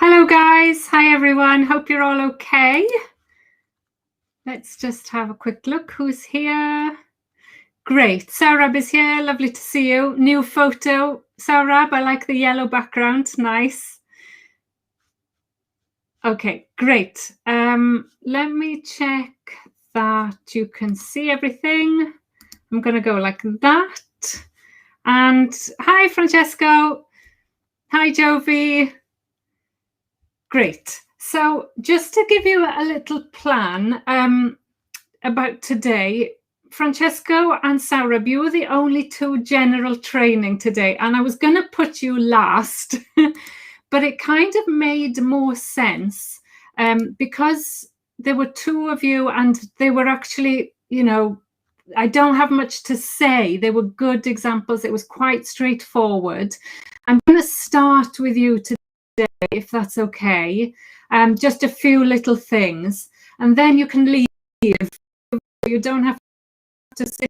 Hello guys, hi everyone, hope you're all okay. Let's just have a quick look who's here. Great, Saurabh is here, lovely to see you. New photo, Saurabh, I like the yellow background, nice. Okay, great. Let me check that you can see everything. I'm gonna go like that. And hi Francesco, hi Jovi. Great. So just to give you a little plan about today, Francesco and Saurabh, you were the only two general training today, and I was going to put you last, but it kind of made more sense because there were two of you and they were actually, I don't have much to say. They were good examples. It was quite straightforward. I'm going to start with you today, if that's okay. Just a few little things, and then you can leave. You don't have to sit.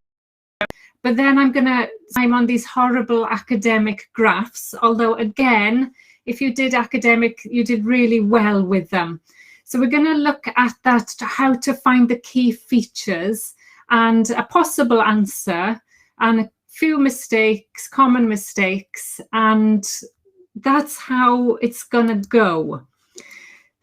But then I'm on these horrible academic graphs, although again, if you did academic, you did really well with them. So we're going to look at that, how to find the key features and a possible answer and a few mistakes, common mistakes, and that's how it's going to go.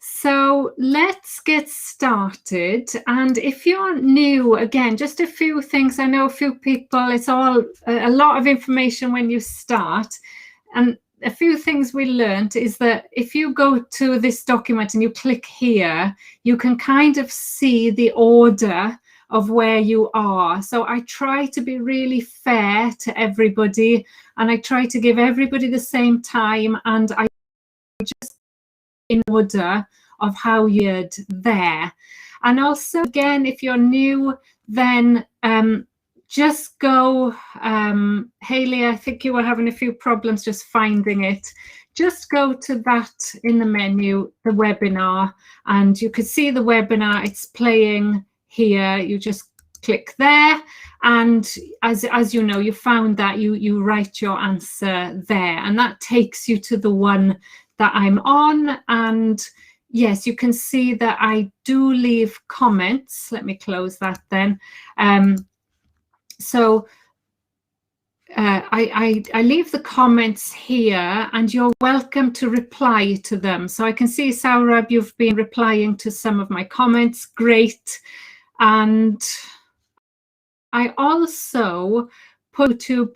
So let's get started. And if you're new, again, just a few things. I know a few people, it's all a lot of information when you start. And a few things we learned is that if you go to this document and you click here, you can kind of see the order of where you are. So I try to be really fair to everybody, and I try to give everybody the same time, and I just in order of how you're there. And also, again, if you're new, then just go, Hayley, I think you were having a few problems just finding it. Just go to that in the menu, the webinar, and you can see the webinar, it's playing here. You just click there, and as you know, you found that you write your answer there, and that takes you to the one that I'm on. And yes, you can see that I do leave comments. Let me close that then. So I leave the comments here, and you're welcome to reply to them. So I can see, Saurabh, you've been replying to some of my comments. Great. And I also put YouTube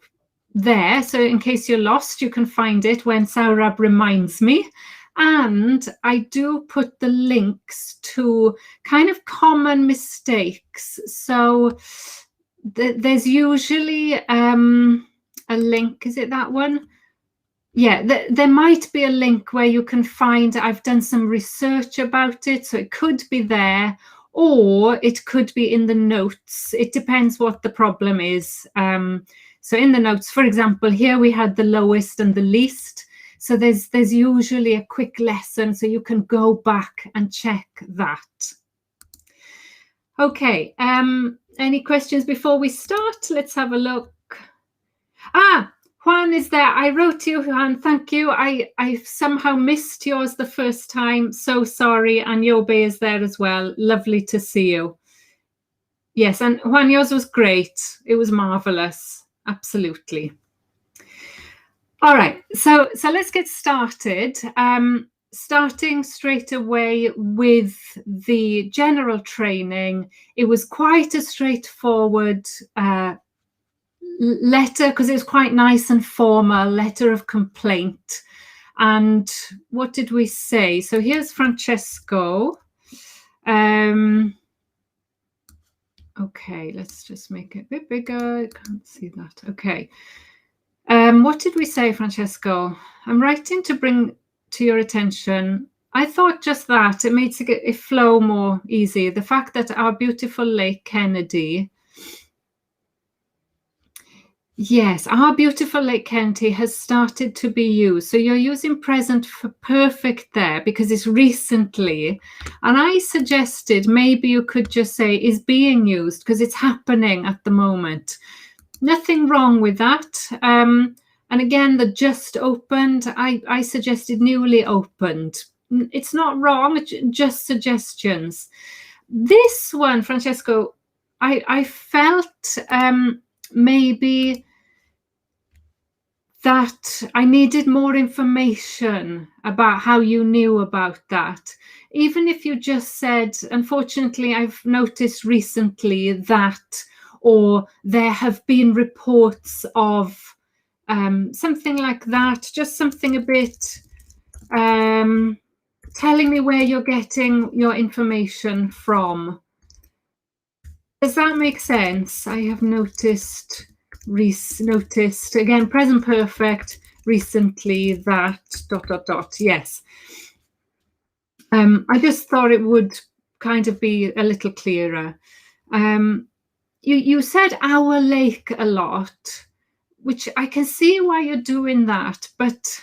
there, so in case you're lost, you can find it when Saurabh reminds me. And I do put the links to kind of common mistakes. So there's usually a link. Is it that one? Yeah, there might be a link where you can find, I've done some research about it, so it could be there, or it could be in the notes. It depends what the problem is. So in the notes, for example, here we had the lowest and the least. So there's usually a quick lesson, so you can go back and check that. Okay, any questions before we start? Let's have a look. Juan is there. I wrote to you, Juan, thank you. I somehow missed yours the first time, so sorry. And Yobe is there as well. Lovely to see you. Yes, and Juan, yours was great. It was marvelous. Absolutely. All right, so let's get started. Starting straight away with the general training, it was quite a straightforward letter, because it was quite nice and formal, letter of complaint. And what did we say? So here's Francesco. Okay, let's just make it a bit bigger. I can't see that. Okay. What did we say, Francesco? I'm writing to bring to your attention. I thought just that. It makes it flow more easy. The fact that our beautiful Lake Kennedy, yes, our beautiful Lake Kennedy has started to be used. So you're using present for perfect there because it's recently. And I suggested maybe you could just say is being used because it's happening at the moment. Nothing wrong with that. And again, the just opened, I suggested newly opened. it's not wrong, it's just suggestions. This one, Francesco, I felt maybe that I needed more information about how you knew about that. Even if you just said, unfortunately, I've noticed recently that, or there have been reports of something like that, just something a bit telling me where you're getting your information from. Does that make sense? I have noticed again, present perfect, recently that, ... Yes. I just thought it would kind of be a little clearer. You said our lake a lot, which I can see why you're doing that, but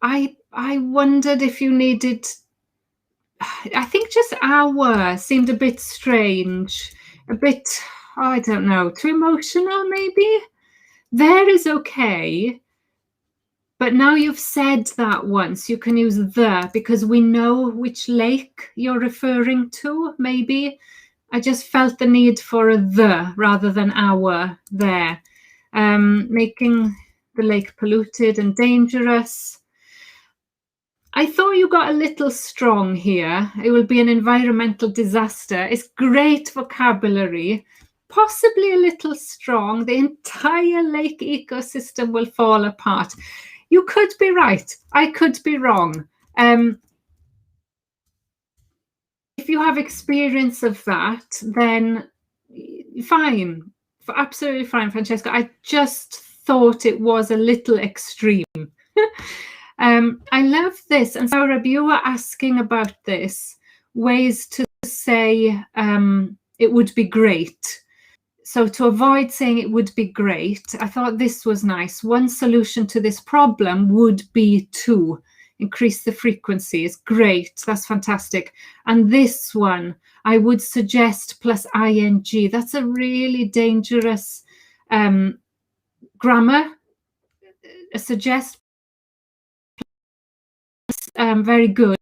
I wondered if you needed, I think just our seemed a bit strange, a bit, I don't know, too emotional maybe? There is okay. But now you've said that once, you can use the, because we know which lake you're referring to, maybe. I just felt the need for a the rather than our there. Making the lake polluted and dangerous. I thought you got a little strong here. It will be an environmental disaster. It's great vocabulary. Possibly a little strong. The entire lake ecosystem will fall apart. You could be right. I could be wrong. If you have experience of that, then fine. Absolutely fine, Francesca. I just thought it was a little extreme. I love this. And Saurabh, you were asking about this, ways to say it would be great. So to avoid saying it would be great, I thought this was nice. One solution to this problem would be to increase the frequency. It's great. That's fantastic. And this one, I would suggest plus ing. That's a really dangerous grammar. Suggest very good.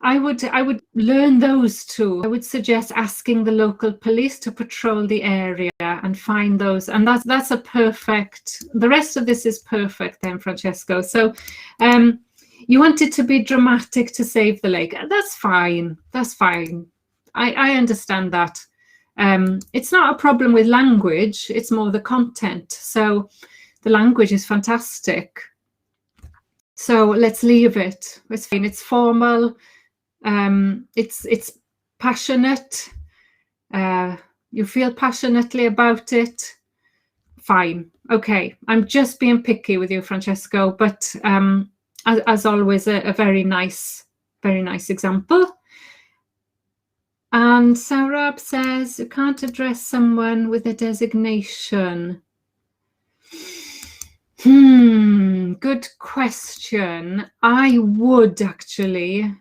I would learn those two. I would suggest asking the local police to patrol the area and find those. And that's a perfect, the rest of this is perfect then, Francesco. So you wanted to be dramatic to save the lake. That's fine. That's fine. I understand that. It's not a problem with language. It's more the content. So the language is fantastic. So let's leave it. It's fine. It's formal. It's passionate. You feel passionately about it. Fine. Okay. I'm just being picky with you, Francesco, but as always, a very nice example. And Saurabh says you can't address someone with a designation. Good question. I would actually.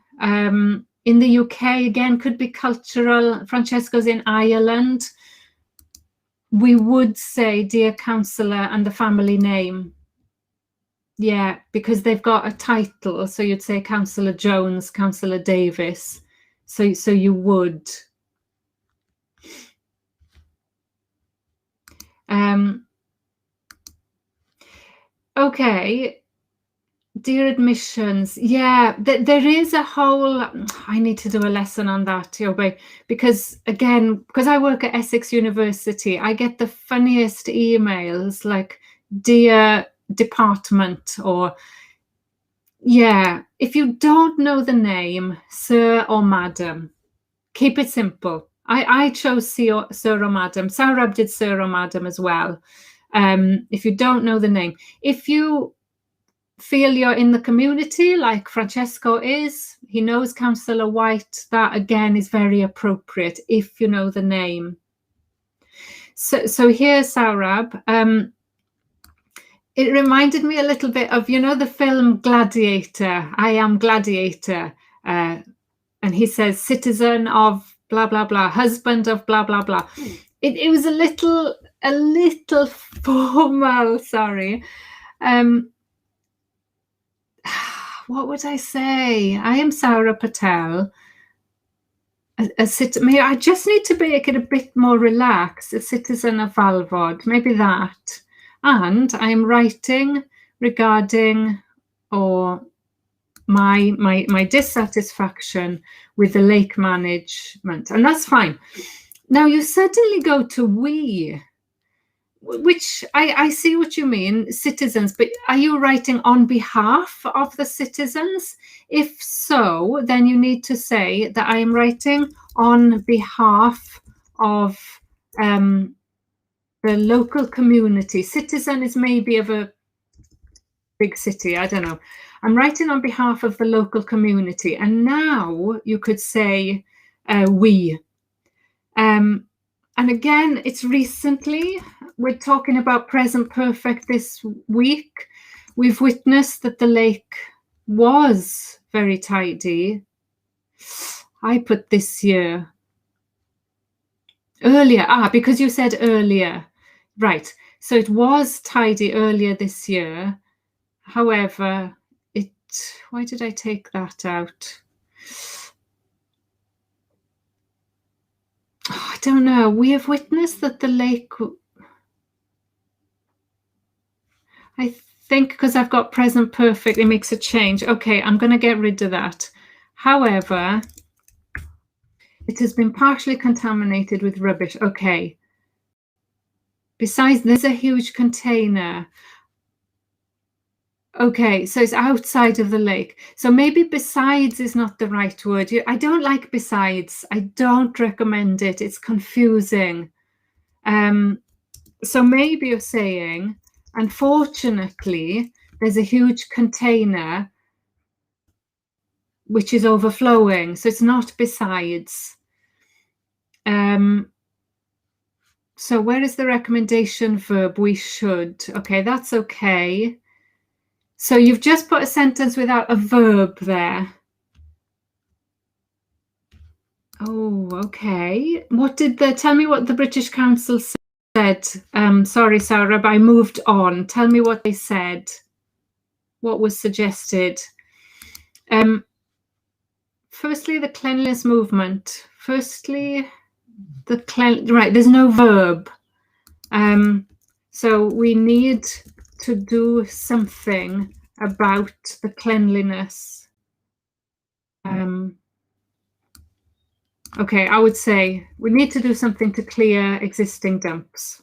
In the UK, again, could be cultural. Francesco's in Ireland. We would say dear counsellor and the family name. Yeah, because they've got a title. So you'd say Councillor Jones, Councillor Davis. So you would. Okay. Dear admissions, yeah, there is a whole, I need to do a lesson on that, Yobe, because again, because I work at Essex University, I get the funniest emails like, dear department, or, yeah, if you don't know the name, sir or madam, keep it simple. I chose sir or madam. Saurabh did sir or madam as well. If you don't know the name, if you feel you're in the community like Francesco is, he knows Councillor White, that again is very appropriate if you know the name. So here, Saurabh, it reminded me a little bit of, you know, the film Gladiator, I am Gladiator, and he says citizen of blah, blah, blah, husband of blah, blah, blah. It was a little a little formal, sorry. What would I say? I am Sarah Patel. I just need to make it a bit more relaxed. A citizen of Valfod, maybe that. And I'm writing regarding my dissatisfaction with the lake management, and that's fine. Now you suddenly go to we, which I see what you mean, citizens, but are you writing on behalf of the citizens? If so, then you need to say that I am writing on behalf of the local community. Citizen is maybe of a big city, I don't know. I'm writing on behalf of the local community. And now you could say we. And again, it's recently, we're talking about present perfect this week. We've witnessed that the lake was very tidy. I put this year. Earlier, because you said earlier. Right, so it was tidy earlier this year. However, why did I take that out? I don't know. We have witnessed that the lake, I think because I've got present perfect, it makes a change. Okay, I'm going to get rid of that. However, it has been partially contaminated with rubbish. Okay. Besides, there's a huge container. Okay, so it's outside of the lake. So maybe besides is not the right word. I don't like besides. I don't recommend it. It's confusing. So maybe you're saying, unfortunately, there's a huge container which is overflowing. So it's not besides. So where is the recommendation verb? We should. Okay, that's okay. So you've just put a sentence without a verb there. Oh, okay. Tell me what the British Council said. Sorry, Sarah, but I moved on. Tell me what they said. What was suggested? Firstly, the cleanliness movement. Right, there's no verb. So we need to do something about the cleanliness. Okay, I would say we need to do something to clear existing dumps.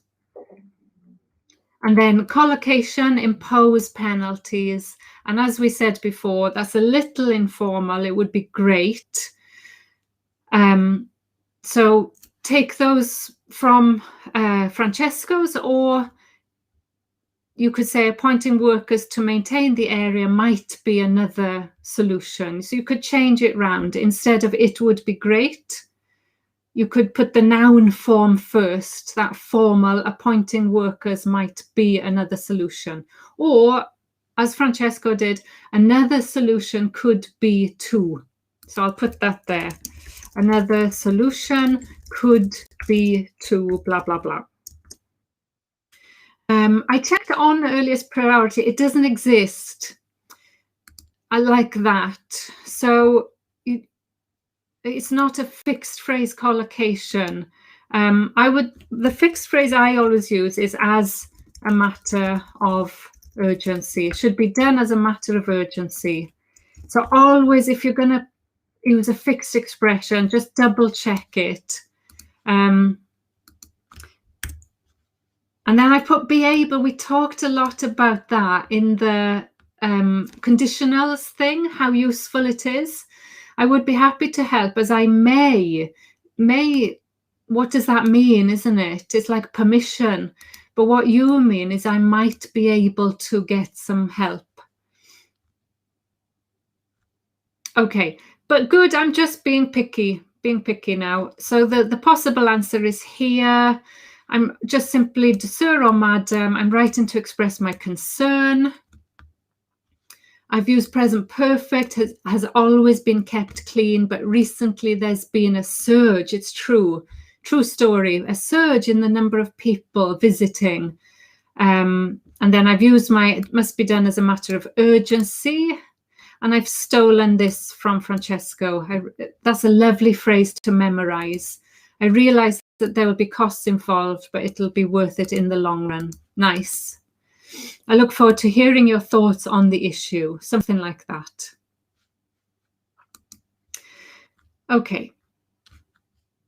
And then collocation, impose penalties. And as we said before, that's a little informal. It would be great. So take those from Francesco's, or you could say appointing workers to maintain the area might be another solution. So you could change it round. Instead of it would be great, you could put the noun form first. That formal appointing workers might be another solution. Or, as Francesco did, another solution could be to. So I'll put that there. Another solution could be to blah, blah, blah. I checked on earliest priority. It doesn't exist. I like that. So it's not a fixed phrase collocation. The fixed phrase I always use is as a matter of urgency. It should be done as a matter of urgency. So always, if you're going to use a fixed expression, just double check it. And then I put be able. We talked a lot about that in the conditionals thing, how useful it is. I would be happy to help as I may. What does that mean, isn't it? It's like permission. But what you mean is I might be able to get some help. Okay, but good. I'm just being picky now. So the possible answer is here. I'm just simply, sir or madam, I'm writing to express my concern. I've used present perfect, has always been kept clean, but recently there's been a surge. It's true. true story, a surge in the number of people visiting. And then I've used it must be done as a matter of urgency. And I've stolen this from Francesco. That's a lovely phrase to memorize. I realize that there will be costs involved, but it'll be worth it in the long run. Nice. I look forward to hearing your thoughts on the issue, something like that. Okay.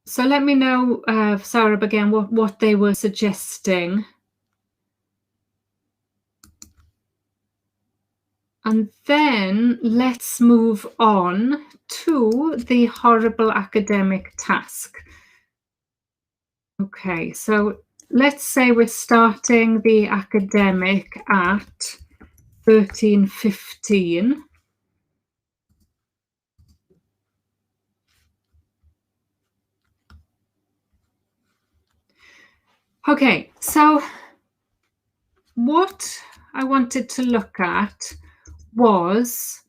So let me know, Sarah, again, what they were suggesting. And then let's move on to the horrible academic task. Okay, so let's say we're starting the academic at 13:15. Okay, so what I wanted to look at was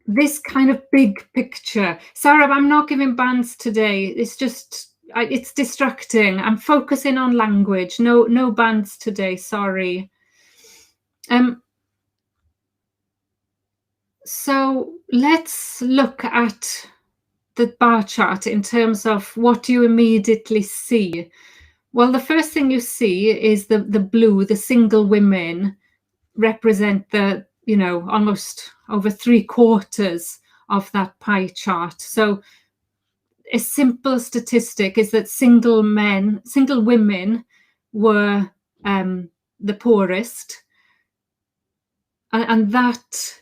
this kind of big picture. Sarah, I'm not giving bands today. It's just, it's distracting. I'm focusing on language. No bands today, sorry. So let's look at the bar chart in terms of what you immediately see. Well, the first thing you see is the blue, the single women represent the, almost over 3/4 of that pie chart. So a simple statistic is that single women were the poorest. And that,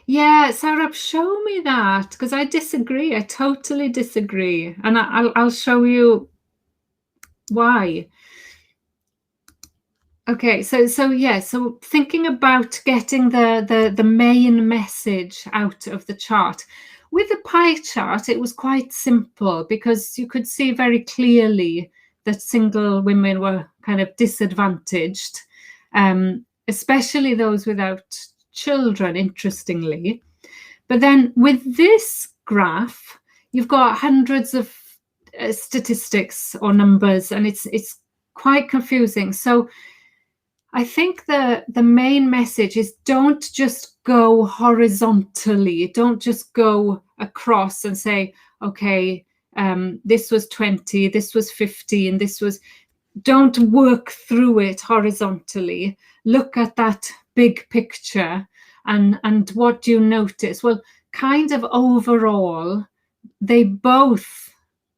yeah, Sarah, show me that, because I disagree. I totally disagree. And I'll show you why. Okay, so thinking about getting the main message out of the chart. With the pie chart, it was quite simple because you could see very clearly that single women were kind of disadvantaged, especially those without children, interestingly. But then with this graph, you've got hundreds of statistics or numbers, and it's quite confusing. So I think the main message is don't just go horizontally. Don't just go across and say, okay, this was 20, this was 15, don't work through it horizontally. Look at that big picture and what do you notice? Well, kind of overall, they both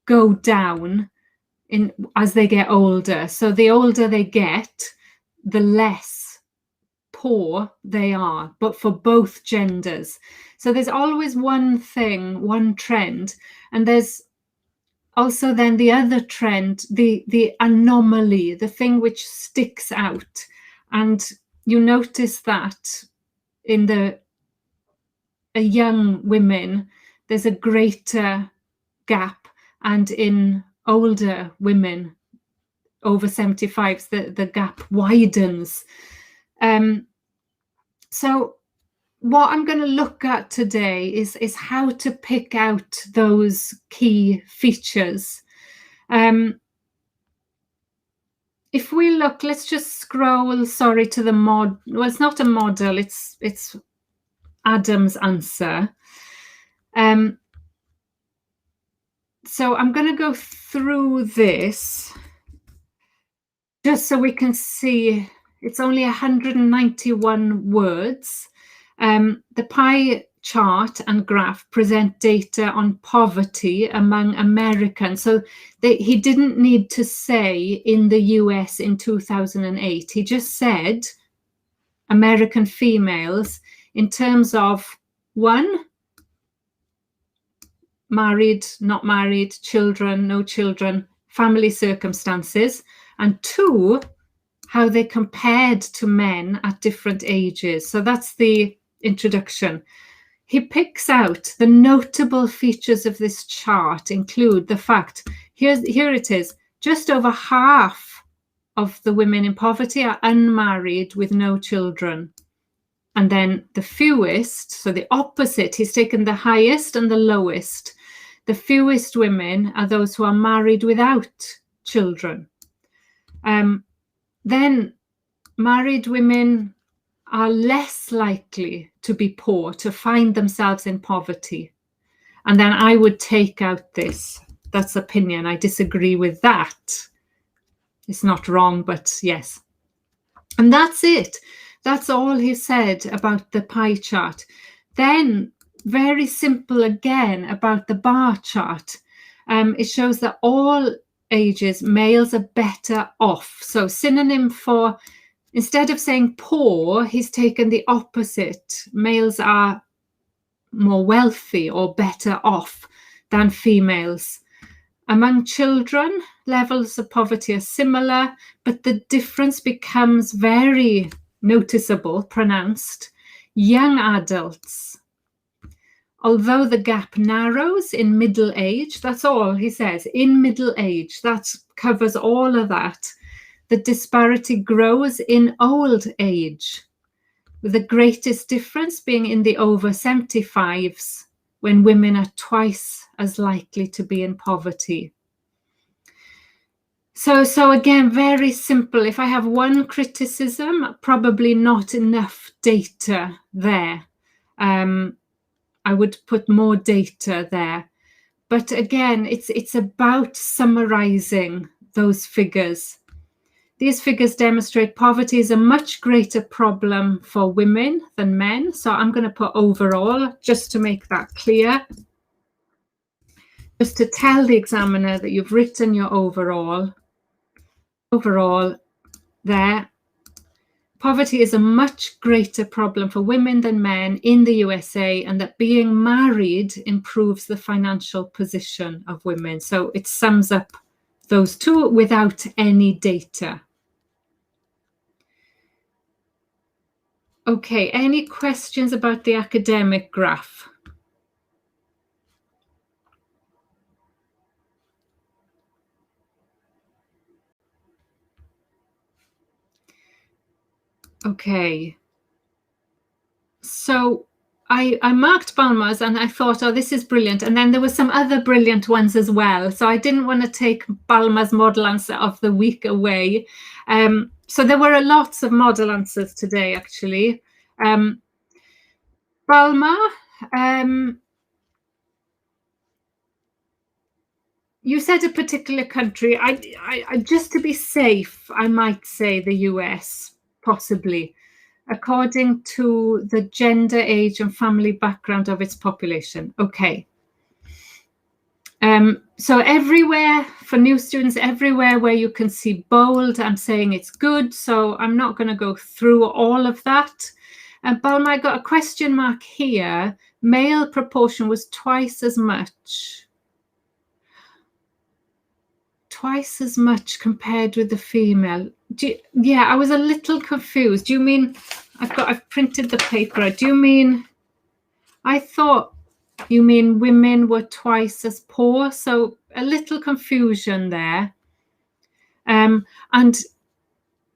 go down as they get older. So the older they get, the less poor they are, but for both genders. So there's always one thing, one trend, and there's also then the other trend, the anomaly, the thing which sticks out. And you notice that in the young women, there's a greater gap, and in older women, over 75s, the gap widens. So what I'm going to look at today is how to pick out those key features. If we look, let's just scroll, sorry, to the well, it's not a model, it's Adam's answer. So I'm going to go through this just so we can see. It's only 191 words. The pie chart and graph present data on poverty among Americans. So he didn't need to say in the US in 2008. He just said American females in terms of, one, married, not married, children, no children, family circumstances, and two, how they compared to men at different ages. So that's the introduction. He picks out the notable features of this chart include the fact, here it is, just over half of the women in poverty are unmarried with no children. And then the fewest, so the opposite, he's taken the highest and the lowest. The fewest women are those who are married without children. Then married women are less likely to be poor, to find themselves in poverty. And then I would take out this. That's opinion. I disagree with that. It's not wrong, but yes. And that's it. That's all he said about the pie chart. Then, very simple again about the bar chart. It shows that all ages, males are better off. So synonym for, instead of saying poor, he's taken the opposite. Males are more wealthy or better off than females. Among children, levels of poverty are similar, but the difference becomes very noticeable, pronounced. Young adults, although the gap narrows in middle age, that's all he says, in middle age, that covers all of that. The disparity grows in old age, with the greatest difference being in the over 75s, when women are twice as likely to be in poverty. So again, very simple. If I have one criticism, probably not enough data there. I would put more data there. But again, it's about summarizing those figures. These figures demonstrate poverty is a much greater problem for women than men. So I'm going to put overall, just to make that clear. Just to tell the examiner that you've written your overall there. Poverty is a much greater problem for women than men in the USA, and that being married improves the financial position of women. So it sums up those two without any data. Okay, any questions about the academic graph? Okay. So I marked Balma's and I thought, oh, this is brilliant. And then there were some other brilliant ones as well. So I didn't want to take Balma's model answer of the week away. So there were lots of model answers today, actually. Balma, you said a particular country. I just to be safe, I might say the US, possibly, according to the gender, age, and family background of its population. Okay. So everywhere, for new students, everywhere where you can see bold, I'm saying it's good. So I'm not going to go through all of that. Balma, I got a question mark here. Male proportion was twice as much. Twice as much compared with the female. Yeah, I was a little confused. Do you mean, I've printed the paper. Do you mean, I thought you mean women were twice as poor? So a little confusion there. And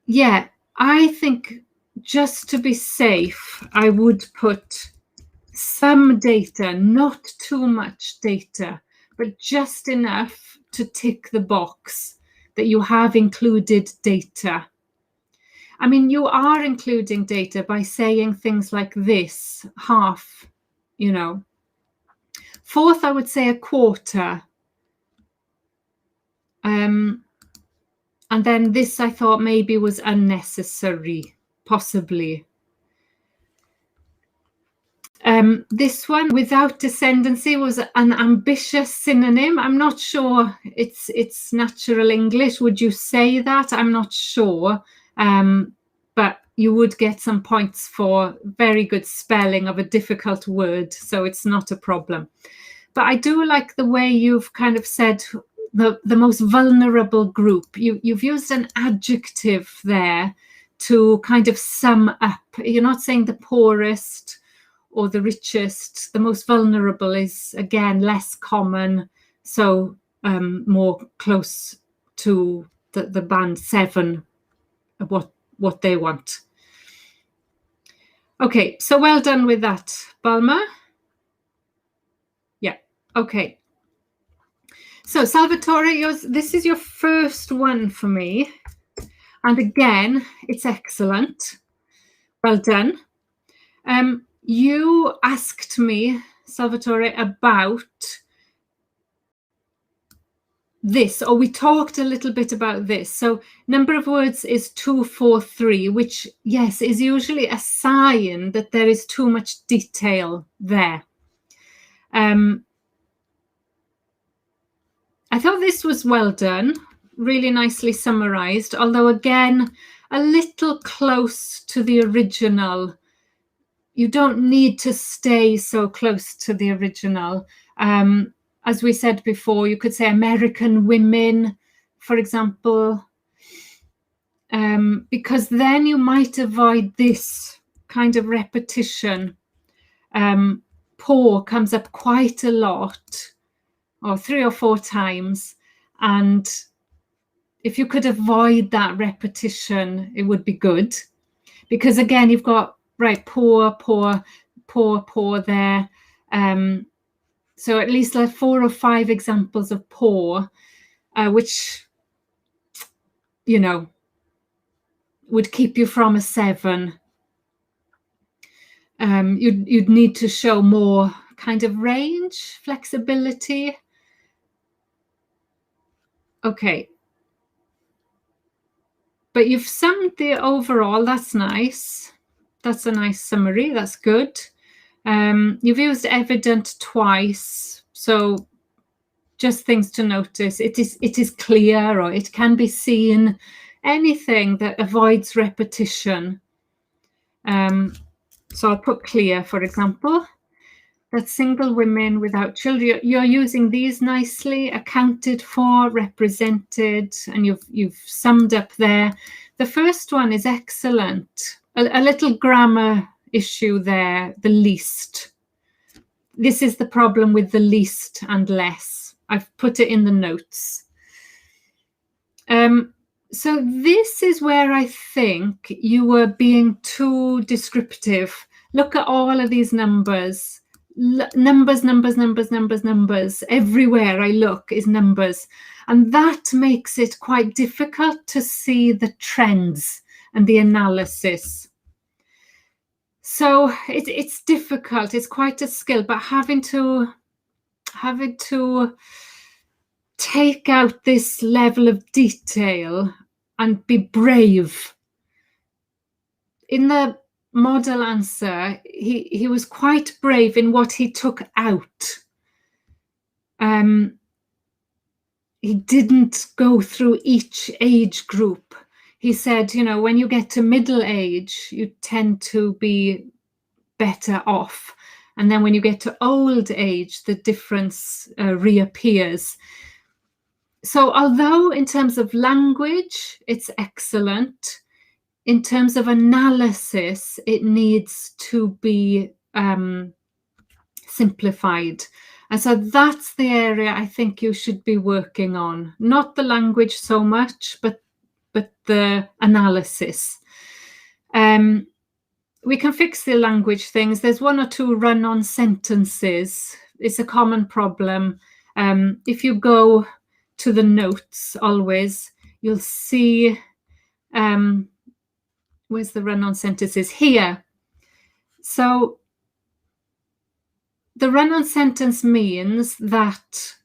yeah, I think just to be safe, I would put some data, not too much data, but just enough to tick the box that you have included data. I mean, you are including data by saying things like this, half, you know. Fourth, I would say a quarter. And then this, I thought maybe was unnecessary, possibly. This one, without descendancy, was an ambitious synonym. I'm not sure it's natural English. Would you say that? I'm not sure. But you would get some points for very good spelling of a difficult word. So it's not a problem. But I do like the way you've kind of said the most vulnerable group. You've used an adjective there to kind of sum up. You're not saying the poorest or the richest. The most vulnerable is, again, less common, so more close to the band 7, what they want. Okay, so well done with that, Balma. Yeah, okay. So Salvatore, this is your first one for me. And again, it's excellent. Well done. You asked me, Salvatore, about this, or we talked a little bit about this. So number of words is 243, which, yes, is usually a sign that there is too much detail there. I thought this was well done, really nicely summarized, although again, a little close to the original. You don't need to stay so close to the original. As we said before, you could say American women, for example, because then you might avoid this kind of repetition. Poor comes up quite a lot, or 3 or 4 times. And if you could avoid that repetition, it would be good. Because again, you've got, right, poor, poor, poor, poor there. So at least like 4 or 5 examples of poor, which, you know, would keep you from a 7. You'd need to show more kind of range, flexibility. Okay. But you've summed the overall, that's nice. That's a nice summary, that's good. You've used evident twice, so just things to notice. It is clear, or it can be seen. Anything that avoids repetition. So I'll put clear, for example. That single women without children, you're using these nicely, accounted for, represented, and you've summed up there. The first one is excellent. A little grammar issue there, the least. This is the problem with the least and less. I've put it in the notes. So this is where I think you were being too descriptive. Look at all of these numbers. Numbers, numbers, numbers, numbers, numbers. Everywhere I look is numbers. And that makes it quite difficult to see the trends and the analysis. So it's difficult. It's quite a skill, but having to take out this level of detail and be brave. In the model answer, he was quite brave in what he took out. He didn't go through each age group. He said, you know, when you get to middle age, you tend to be better off. And then when you get to old age, the difference reappears. So although in terms of language, it's excellent, in terms of analysis, it needs to be simplified. And so that's the area I think you should be working on. Not the language so much, but the analysis. We can fix the language things. There's 1 or 2 run-on sentences. It's a common problem. If you go to the notes always, you'll see, where's the run-on sentences? Here. So the run-on sentence means that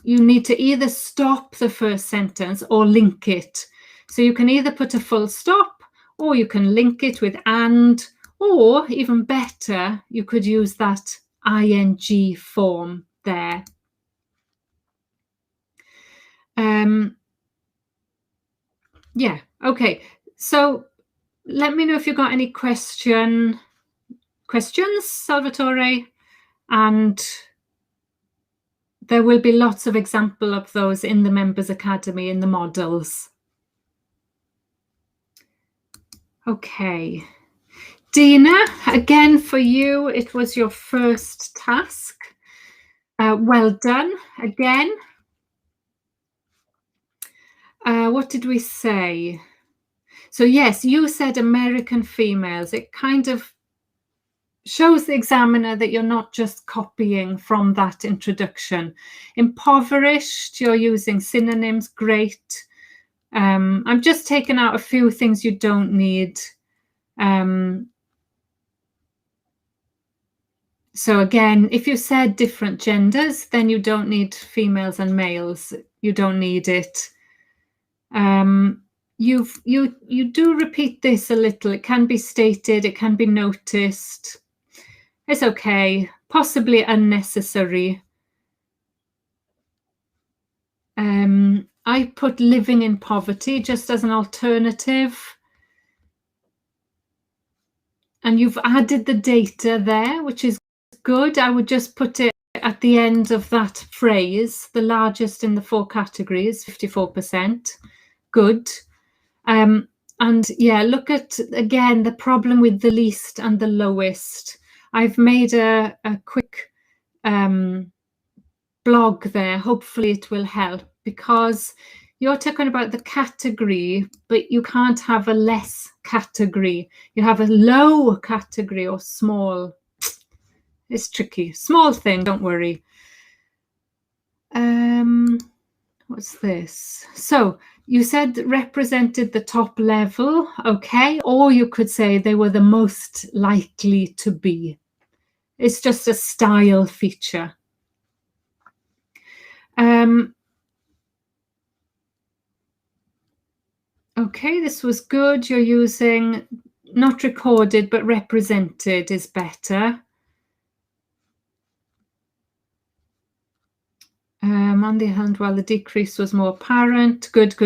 you need to either stop the first sentence or link it. So you can either put a full stop, or you can link it with and, or even better, you could use that ing form there. Yeah, okay. So let me know if you've got any questions, Salvatore, and there will be lots of example of those in the Members Academy in the models. Okay. Dina, again for you, it was your first task. Well done again. What did we say? So yes, you said American females. It kind of shows the examiner that you're not just copying from that introduction. Impoverished, you're using synonyms, great. I'm just taking out a few things you don't need. So again, if you said different genders, then you don't need females and males. You don't need it. You do repeat this a little. It can be stated, it can be noticed. It's okay, possibly unnecessary. I put living in poverty just as an alternative. And you've added the data there, which is good. I would just put it at the end of that phrase, the largest in the 4 categories, 54%. Good. And yeah, look at, again, the problem with the least and the lowest. I've made a quick blog there. Hopefully it will help, because you're talking about the category, but you can't have a less category. You have a low category or small. It's tricky. Small thing, don't worry. What's this? So you said represented the top level, okay, or you could say they were the most likely to be. It's just a style feature. Okay, this was good. You're using not recorded, but represented is better. On the hand, while the decrease was more apparent. Good.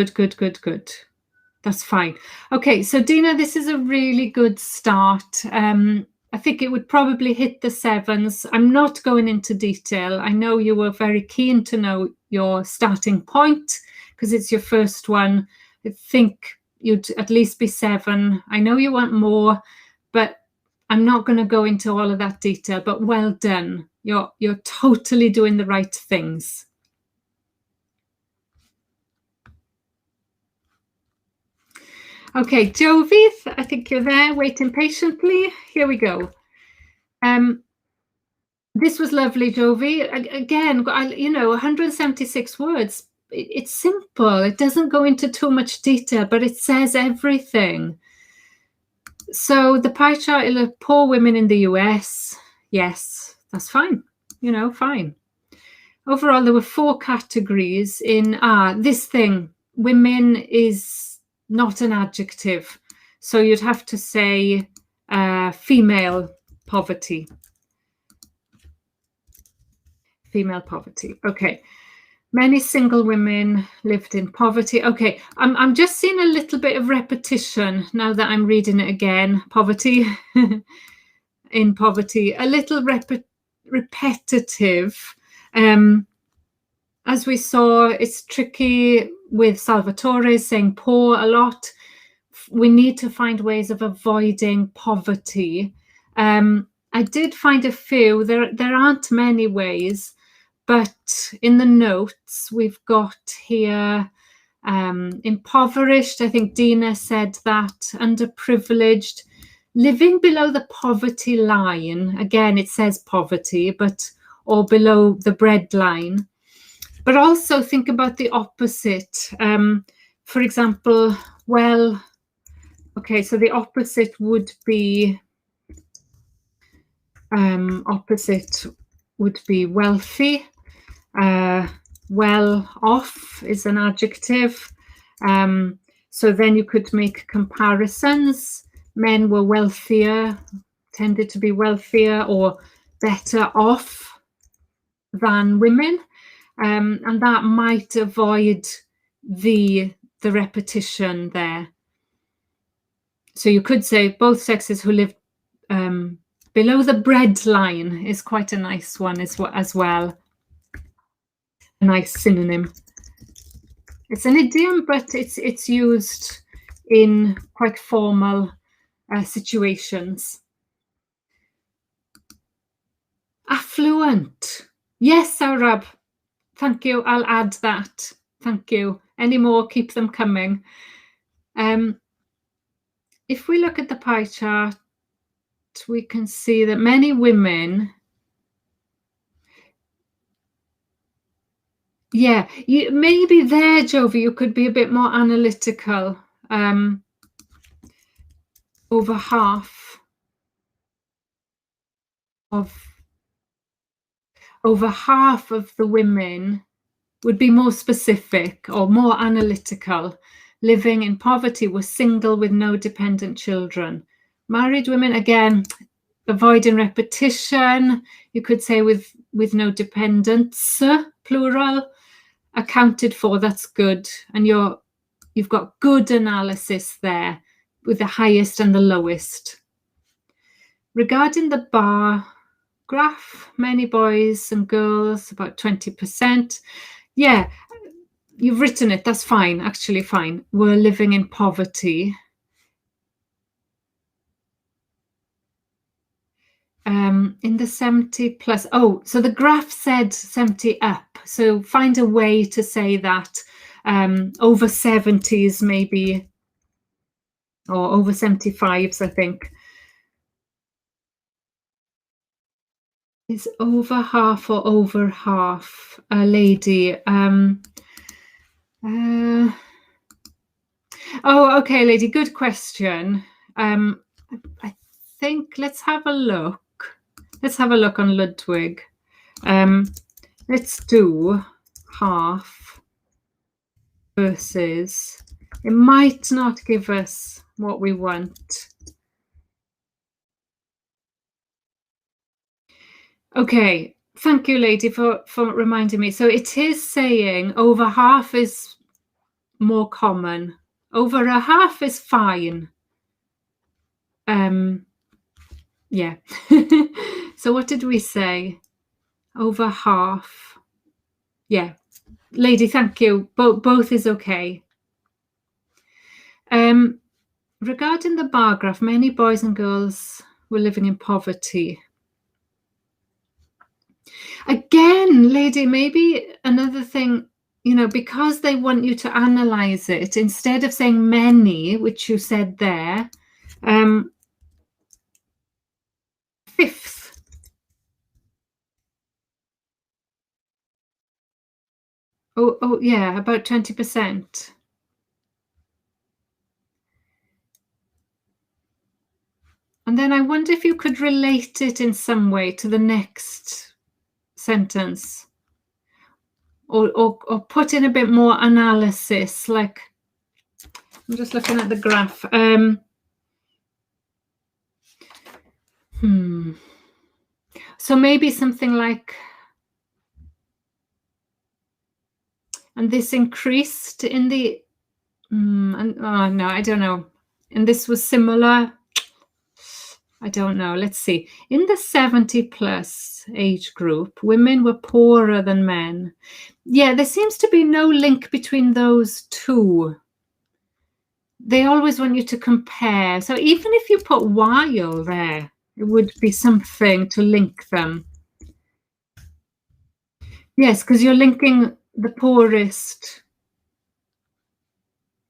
That's fine. Okay, so Dina, this is a really good start. I think it would probably hit the 7s. I'm not going into detail. I know you were very keen to know your starting point because it's your first one. I think you'd at least be 7. I know you want more, but I'm not going to go into all of that detail, but well done. You're totally doing the right things. Okay, Jovi, I think you're there waiting patiently. Here we go. This was lovely, Jovi. Again, 176 words. It's simple. It doesn't go into too much detail, but it says everything. So the pie chart, poor women in the US. Yes, that's fine. Fine. Overall, there were 4 categories in this thing. Women is not an adjective. So you'd have to say female poverty. Female poverty. Okay. Many single women lived in poverty. Okay, I'm just seeing a little bit of repetition now that I'm reading it again. Poverty, in poverty, a little repetitive. As we saw, it's tricky with Salvatore saying poor a lot. We need to find ways of avoiding poverty. I did find a few. There aren't many ways. But in the notes, we've got here impoverished. I think Dina said that. Underprivileged. Living below the poverty line. Again, it says poverty, or below the bread line. But also think about the opposite. For example, okay, so the opposite would be wealthy. Well off is an adjective. So then you could make comparisons. Men were wealthier, tended to be wealthier or better off than women. And that might avoid the repetition there. So you could say both sexes who lived below the bread line is quite a nice one as well. A nice synonym. It's an idiom, but it's used in quite formal situations. Affluent. Yes, Arab. Thank you. I'll add that. Thank you. Any more, keep them coming. If we look at the pie chart, we can see that many women, yeah, maybe there, Jovi, you could be a bit more analytical. Over half of the women would be more specific or more analytical. Living in poverty, were single with no dependent children. Married women, again, avoiding repetition. You could say with no dependents, plural, accounted for. That's good. And you've got good analysis there with the highest and the lowest. Regarding the bar graph, many boys and girls, about 20%. Yeah, you've written it. That's fine, actually fine. We're living in poverty. In the 70 plus, oh, so the graph said 70 up. So find a way to say that over 70s maybe, or over 75s, I think. Is over half or over half a lady? Oh, okay, lady, good question. I think let's have a look. Let's have a look on Ludwig. Let's do half versus. It might not give us what we want. Okay, thank you, lady, for reminding me. So it is saying over half is more common. Over a half is fine. Yeah. So what did we say? Over half. Yeah. Lady, thank you. Both is okay. Regarding the bar graph, many boys and girls were living in poverty. Again, lady, maybe another thing, because they want you to analyze it, instead of saying many, which you said there, fifth. Oh, yeah, about 20%. And then I wonder if you could relate it in some way to the next sentence, or put in a bit more analysis. Like, I'm just looking at the graph. So maybe something like, and this increased in the, no, I don't know. And this was similar. I don't know. Let's see. In the 70 plus age group, women were poorer than men. Yeah, there seems to be no link between those two. They always want you to compare. So even if you put while there, it would be something to link them. Yes, because you're linking the poorest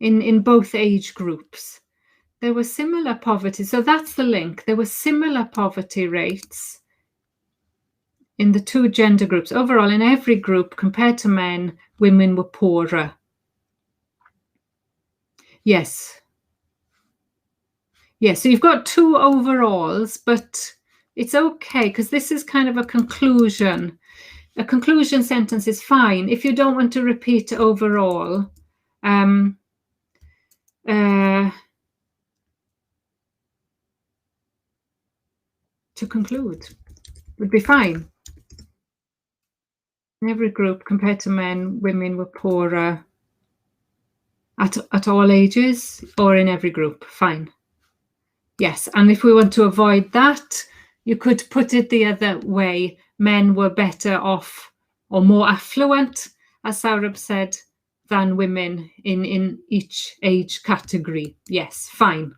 in both age groups. There were similar poverty. So that's the link. There were similar poverty rates in the two gender groups. Overall, in every group, compared to men, women were poorer. Yes. Yes, so you've got two overalls, but it's okay because this is kind of a conclusion. A conclusion sentence is fine if you don't want to repeat overall. To conclude would be fine. In every group, compared to men, women were poorer at all ages, or in every group. Fine. Yes, and if we want to avoid that, you could put it the other way. Men were better off or more affluent, as Saurabh said, than women in each age category. Yes, fine.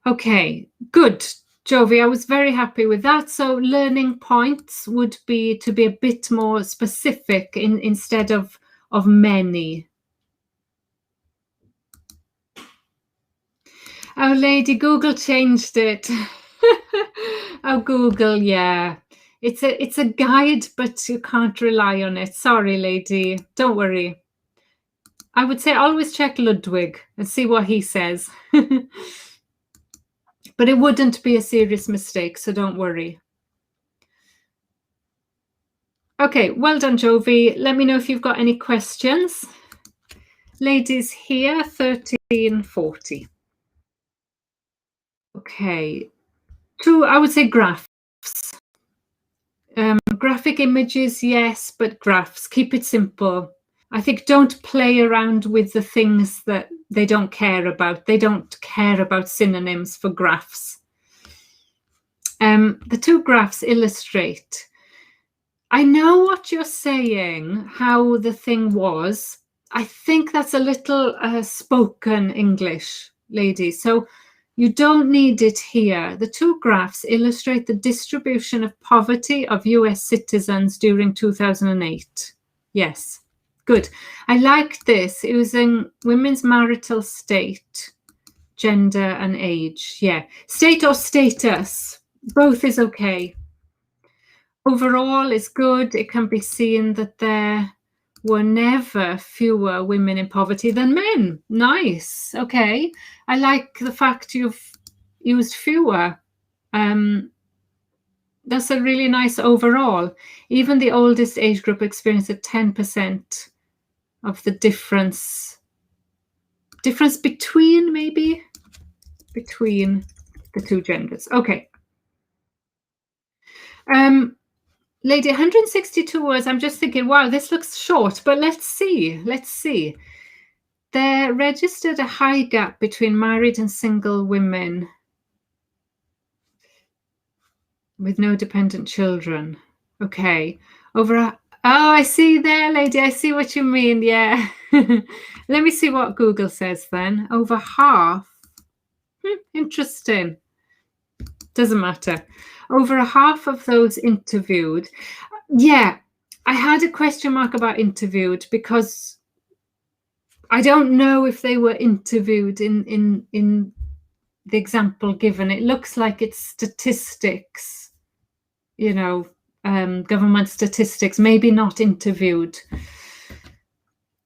Okay, good. Jovi, I was very happy with that. So learning points would be to be a bit more specific instead of many. Oh, lady, Google changed it. Oh, Google, yeah. It's a guide, but you can't rely on it. Sorry, lady. Don't worry. I would say always check Ludwig and see what he says. But it wouldn't be a serious mistake, so don't worry. Okay, well done, Jovi. Let me know if you've got any questions. Ladies here, 1340. Okay, two, I would say graphs. Graphic images, yes, but graphs. Keep it simple. I think don't play around with the things that they don't care about. They don't care about synonyms for graphs. The two graphs illustrate. I know what you're saying, how the thing was. I think that's a little spoken English, ladies. So you don't need it here. The two graphs illustrate the distribution of poverty of US citizens during 2008. Yes, good. I like this. It was in women's marital state, gender and age. Yeah, state or status, both is okay. Overall, it's good. It can be seen that there were never fewer women in poverty than men. Nice. Okay. I like the fact you've used fewer. That's a really nice overall. Even the oldest age group experienced a 10% of the difference. Difference between, maybe? Between the two genders. Okay. Lady, 162 words. I'm just thinking, wow, this looks short, but let's see. Let's see. There registered a high gap between married and single women with no dependent children. Okay. Oh, I see there, lady. I see what you mean. Yeah. Let me see what Google says then. Over half. Interesting. Doesn't matter. Over a half of those interviewed. Yeah, I had a question mark about interviewed because I don't know if they were interviewed in the example given. It looks like it's statistics, you know, government statistics, maybe not interviewed.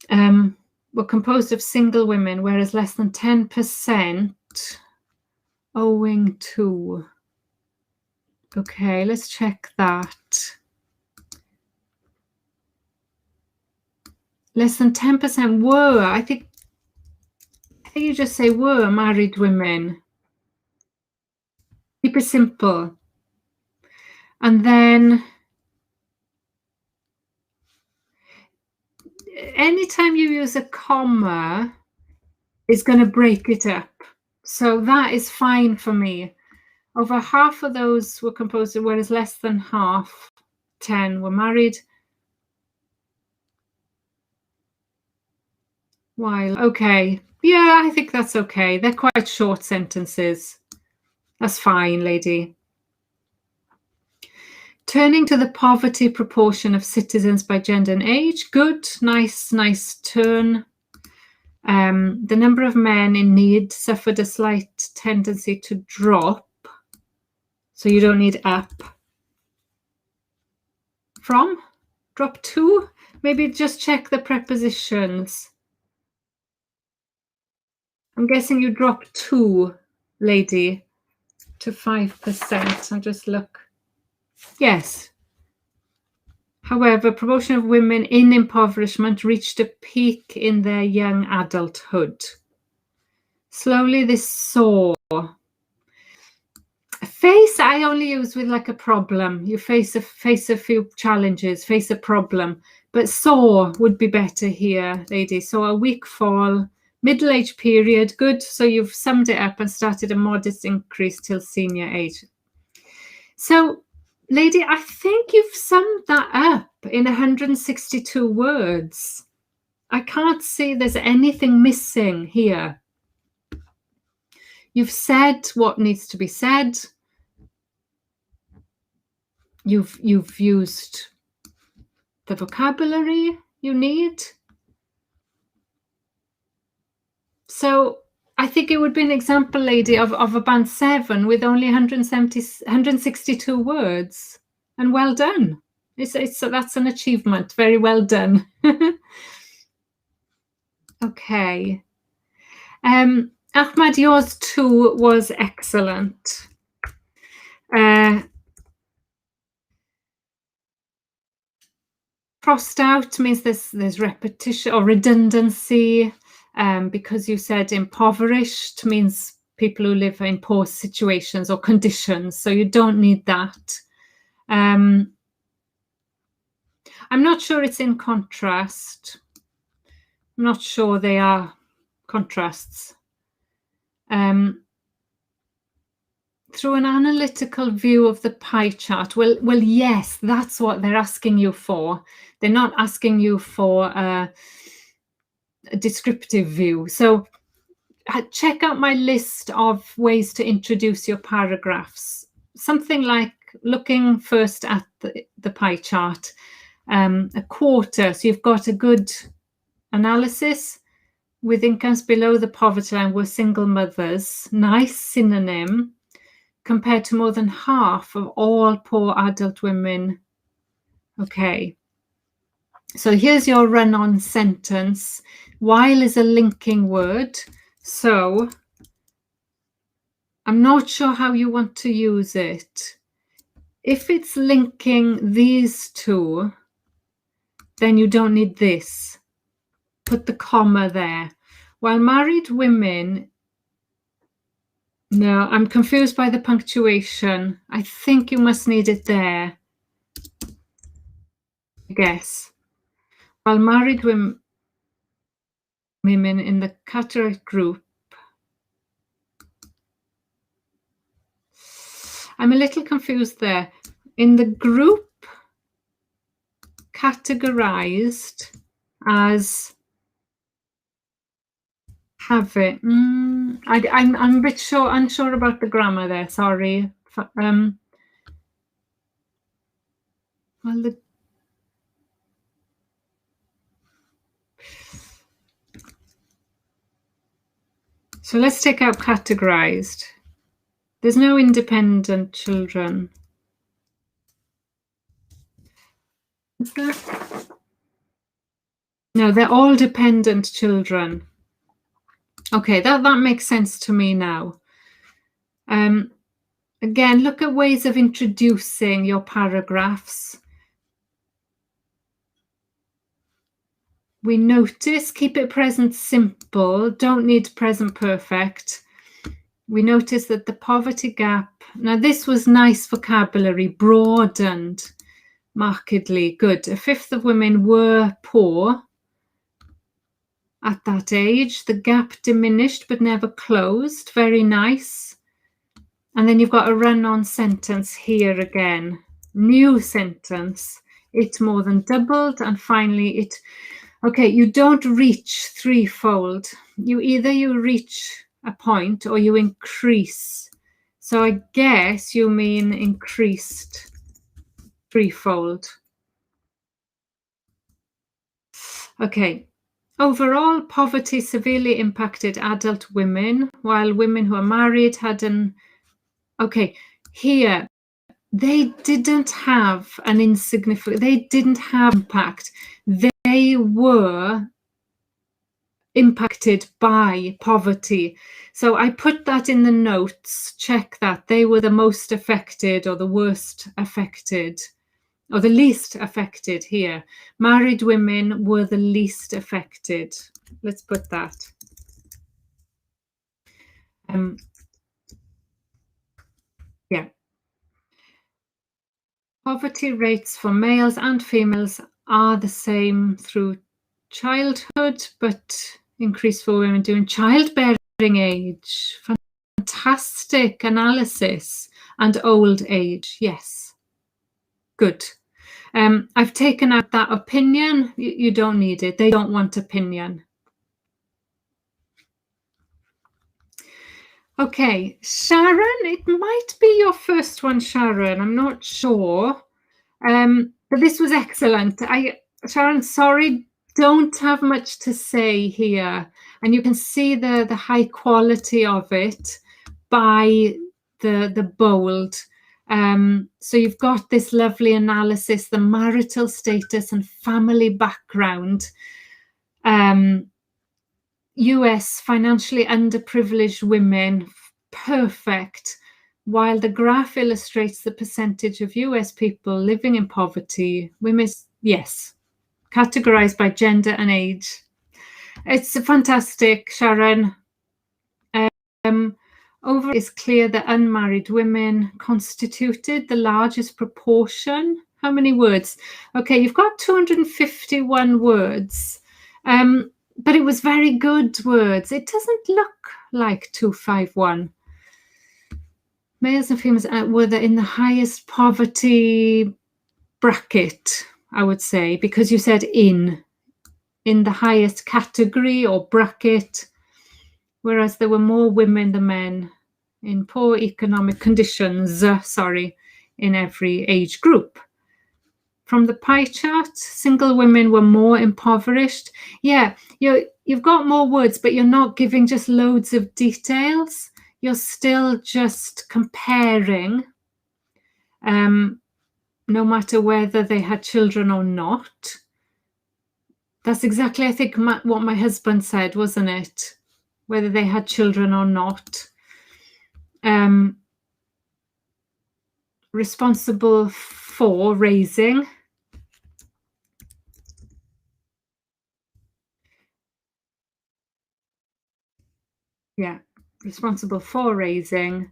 Were composed of single women, whereas less than 10% owing to. Okay, let's check that. Less than 10% were, I think you just say were married women. Keep it simple. And then anytime you use a comma, it's going to break it up. So that is fine for me. Over half of those were composed of, whereas less than half, 10, were married. While, okay. Yeah, I think that's okay. They're quite short sentences. That's fine, lady. Turning to the poverty proportion of citizens by gender and age. Good, nice turn. The number of men in need suffered a slight tendency to drop. So you don't need up. From? Drop to? Maybe just check the prepositions. I'm guessing you drop to, lady, to 5%. I'll just look. Yes. However, proportion of women in impoverishment reached a peak in their young adulthood. Slowly this soar. Face I only use with like a problem. You face a few challenges, face a problem. But soar would be better here, lady. So a weak fall, middle-age period, good. So you've summed it up and started a modest increase till senior age. So, lady, I think you've summed that up in 162 words. I can't see there's anything missing here. You've said what needs to be said. You've used the vocabulary you need. So I think it would be an example, lady, of a band 7 with only 162 words. And well done. That's an achievement. Very well done. Okay. Ahmad, yours too was excellent. Crossed out means there's repetition or redundancy, because you said impoverished means people who live in poor situations or conditions, so you don't need that. I'm not sure it's in contrast. I'm not sure they are contrasts. Through an analytical view of the pie chart, well, yes, that's what they're asking you for. They're not asking you for a descriptive view. So check out my list of ways to introduce your paragraphs. Something like looking first at the pie chart, a quarter, so you've got a good analysis. With incomes below the poverty line were single mothers, nice synonym, compared to more than half of all poor adult women. Okay, so here's your run-on sentence. While is a linking word, so I'm not sure how you want to use it. If it's linking these two, then you don't need this. Put the comma there. While married women, no, I'm confused by the punctuation. I think you must need it there. I guess. While married women in the cataract group, I'm a little confused there. In the group categorized as have it. I'm a bit unsure about the grammar there. Sorry. Well, so let's take out categorized. There's no independent children. Is there? No, they're all dependent children. Okay, that makes sense to me now. Again, look at ways of introducing your paragraphs. We notice, keep it present simple, don't need present perfect. We notice that the poverty gap, now this was nice vocabulary, broadened markedly. Good. A fifth of women were poor at that age. The gap diminished but never closed. Very nice. And then you've got a run-on sentence here again. New sentence. It more than doubled. And finally it, okay, you don't reach threefold. Either you reach a point or you increase. So I guess you mean increased threefold. Okay. Overall, poverty severely impacted adult women, while women who are married had an... Okay, here, they didn't have an insignificant... They didn't have impact. They were impacted by poverty. So I put that in the notes. Check that. They were the most affected or the worst affected. Or the least affected here. Married women were the least affected. Let's put that. Yeah. Poverty rates for males and females are the same through childhood, but increase for women during childbearing age. Fantastic analysis. And old age. Yes. Good. I've taken out that opinion. You don't need it. They don't want opinion. Okay, Sharon, it might be your first one, Sharon. I'm not sure. But this was excellent. Sharon, sorry, don't have much to say here. And you can see the high quality of it by the bold. So you've got this lovely analysis, the marital status and family background. US financially underprivileged women, perfect. While the graph illustrates the percentage of US people living in poverty, women, yes, categorized by gender and age. It's fantastic, Sharon. Over it's clear that unmarried women constituted the largest proportion. How many words? Okay, you've got 251 words, but it was very good words. It doesn't look like 251. Males and females were in the highest poverty bracket, I would say, because you said in the highest category or bracket, whereas there were more women than men in poor economic conditions, in every age group. From the pie chart, single women were more impoverished. Yeah, you've got more words, but you're not giving just loads of details. You're still just comparing, no matter whether they had children or not. That's exactly, I think, what my husband said, wasn't it? Whether they had children or not. Responsible for raising. Yeah, responsible for raising.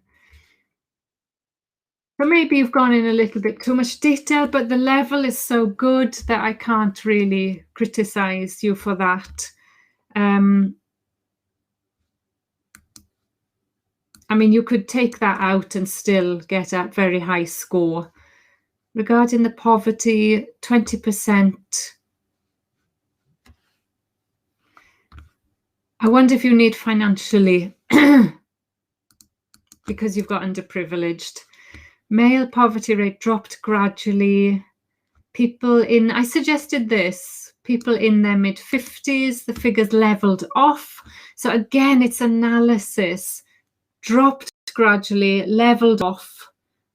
So maybe you've gone in a little bit too much detail, but the level is so good that I can't really criticize you for that. I mean, you could take that out and still get a very high score. Regarding the poverty, 20%. I wonder if you need financially because you've got underprivileged. Male poverty rate dropped gradually. People in, I suggested this, people in their mid-50s, the figures leveled off. So again, it's analysis, dropped gradually, leveled off,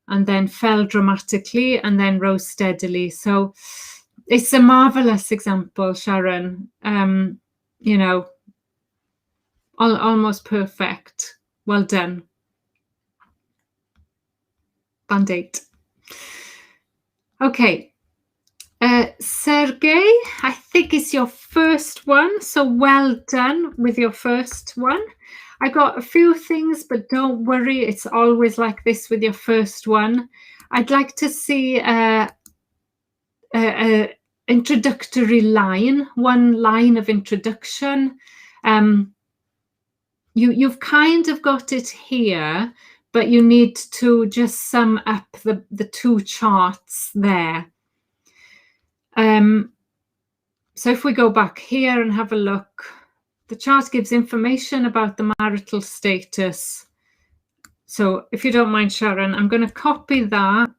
and then fell dramatically, and then rose steadily. So it's a marvelous example, Sharon. You know, almost perfect. Well done. Band 8. Okay. Sergey, I think it's your first one, so well done with your first one. I got a few things, but don't worry, it's always like this with your first one. I'd like to see a introductory line, one line of introduction. You've kind of got it here, but you need to just sum up the two charts there. So if we go back here and have a look, the chart gives information about the marital status. So if you don't mind, Sharon, I'm going to copy that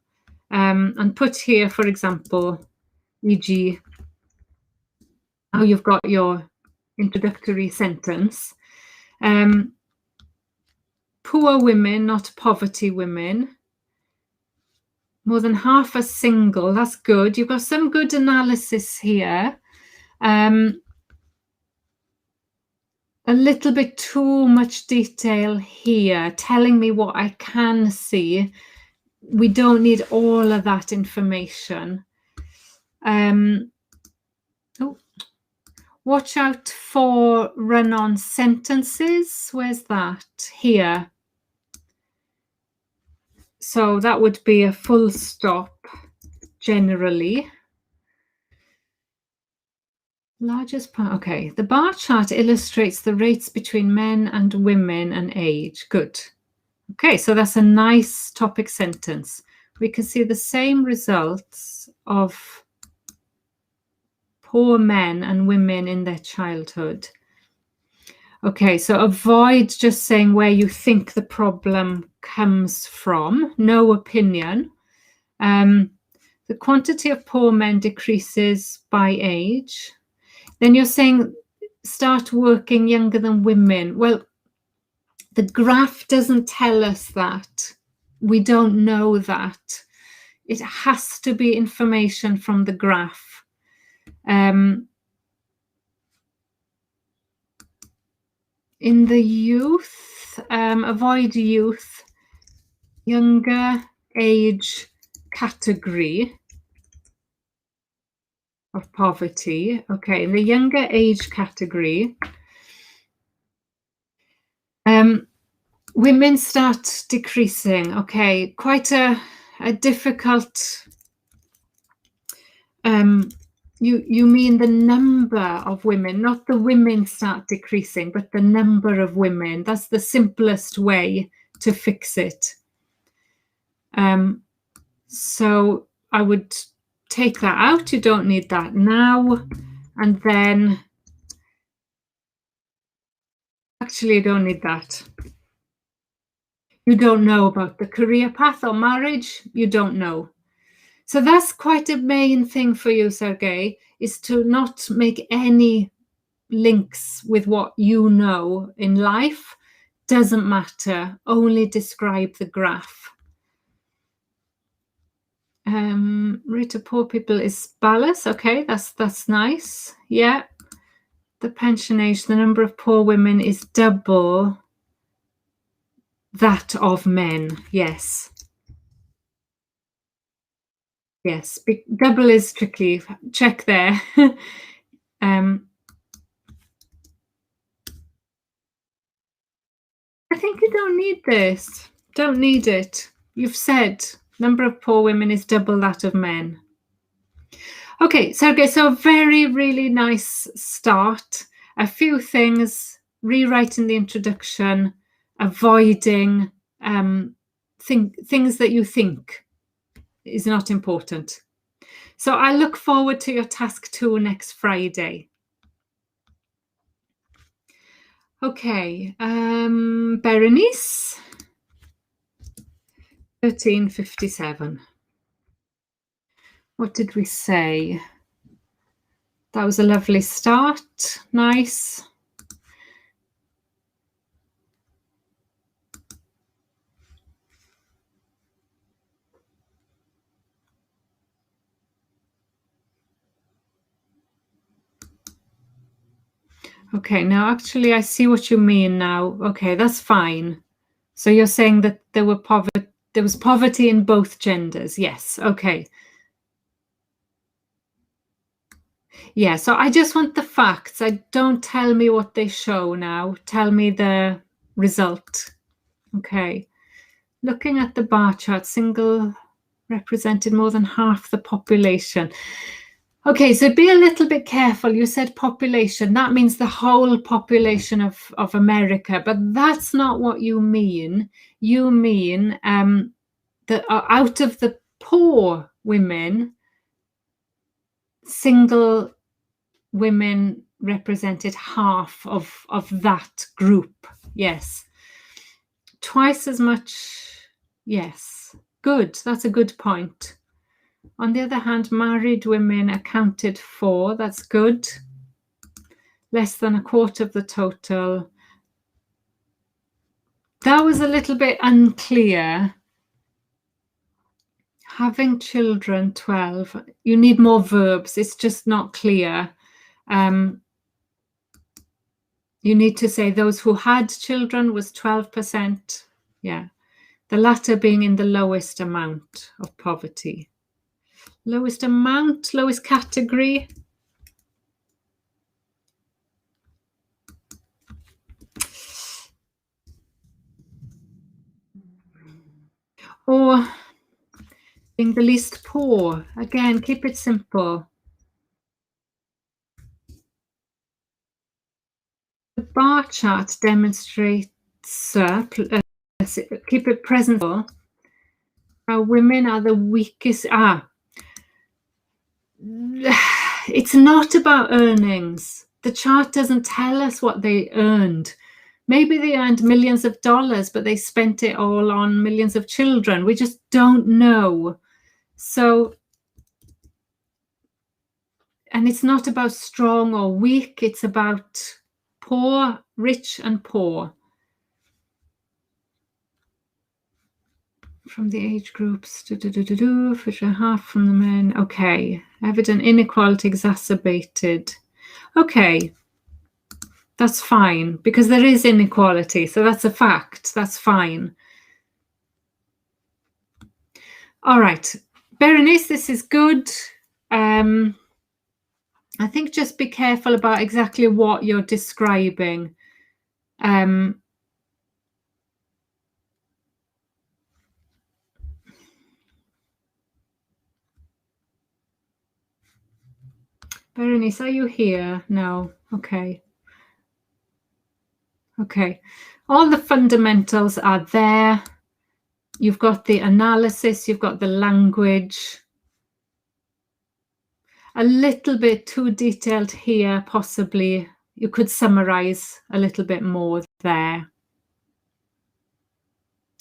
and put here, for example, e.g., how you've got your introductory sentence. Poor women, not poverty women. More than half are single. That's good. You've got some good analysis here. A little bit too much detail here, telling me what I can see. We don't need all of that information. Watch out for run-on sentences. Where's that? Here. So that would be a full stop generally. Largest part, okay. The bar chart illustrates the rates between men and women and age. Good. Okay, so that's a nice topic sentence. We can see the same results of poor men and women in their childhood. Okay, so avoid just saying where you think the problem comes from. No opinion. The quantity of poor men decreases by age. Then you're saying start working younger than women? Well, the graph doesn't tell us that. We don't know that. It has to be information from the graph. In the youth, avoid youth, younger age category of poverty. Okay, in the younger age category, women start decreasing. Okay, quite a difficult. You mean the number of women, not the women start decreasing, but the number of women. That's the simplest way to fix it. So I would take that out. You don't need that now. And then, actually, you don't need that. You don't know about the career path or marriage. You don't know. So that's quite a main thing for you, Sergey, is to not make any links with what you know in life. Doesn't matter. Only describe the graph. Rate of poor people is ballast. Okay, that's nice. Yeah. The pension age, the number of poor women is double that of men. Yes. Yes. Double is tricky. Check there. I think you don't need this. Don't need it. You've said number of poor women is double that of men. Okay, Sergey, so a very, really nice start. A few things, rewriting the introduction, avoiding things that you think is not important. So I look forward to your task 2 next Friday. Okay, Berenice, 1357. What did we say? That was a lovely start. Nice. Okay, now actually I see what you mean now. Okay, that's fine. So you're saying that there was poverty in both genders. Yes, okay. Yeah, so I just want the facts. Don't tell me what they show now. Tell me the result. Okay. Looking at the bar chart, single represented more than half the population. Okay, so be a little bit careful. You said population. That means the whole population of America, but that's not what you mean. You mean that out of the poor women, single women represented half of that group. Yes. Twice as much. Yes. Good. That's a good point. On the other hand, married women accounted for. That's good. Less than a quarter of the total. That was a little bit unclear. Having children, 12. You need more verbs. It's just not clear. You need to say those who had children was 12%. Yeah. The latter being in the lowest amount of poverty. Lowest amount, lowest category. Or being the least poor. Again, keep it simple. The bar chart demonstrates, keep it present. Women are the weakest. It's not about earnings. The chart doesn't tell us what they earned. Maybe they earned millions of dollars, but they spent it all on millions of children. We just don't know. So And it's not about strong or weak. It's about poor, rich and poor. From the age groups, half from the men. Okay. Evident inequality exacerbated. Okay. That's fine, because there is inequality. So that's a fact. That's fine. All right. Berenice, this is good. I think just be careful about exactly what you're describing. Berenice, are you here? No. Okay. Okay. All the fundamentals are there. You've got the analysis, you've got the language. A little bit too detailed here, possibly. You could summarize a little bit more there.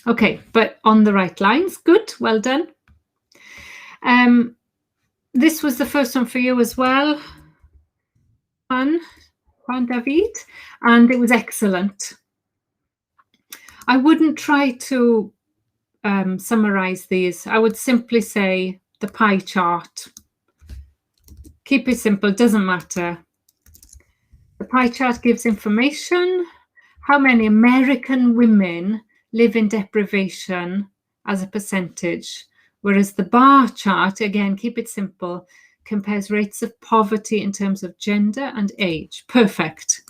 Okay, but on the right lines. Good, well done. This was the first one for you as well, Juan David, and it was excellent. I wouldn't try to summarize these. I would simply say the pie chart. Keep it simple, doesn't matter. The pie chart gives information. How many American women live in deprivation as a percentage? Whereas the bar chart, again, keep it simple, compares rates of poverty in terms of gender and age. Perfect.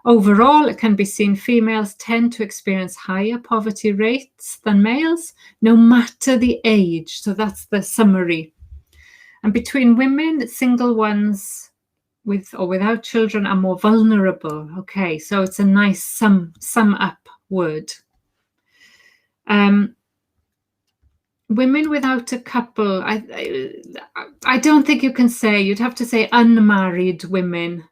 Overall, it can be seen females tend to experience higher poverty rates than males, no matter the age. So that's the summary. And between women, single ones with or without children are more vulnerable. Okay, so it's a nice sum up word. Women without a couple, I don't think you can say, you'd have to say unmarried women.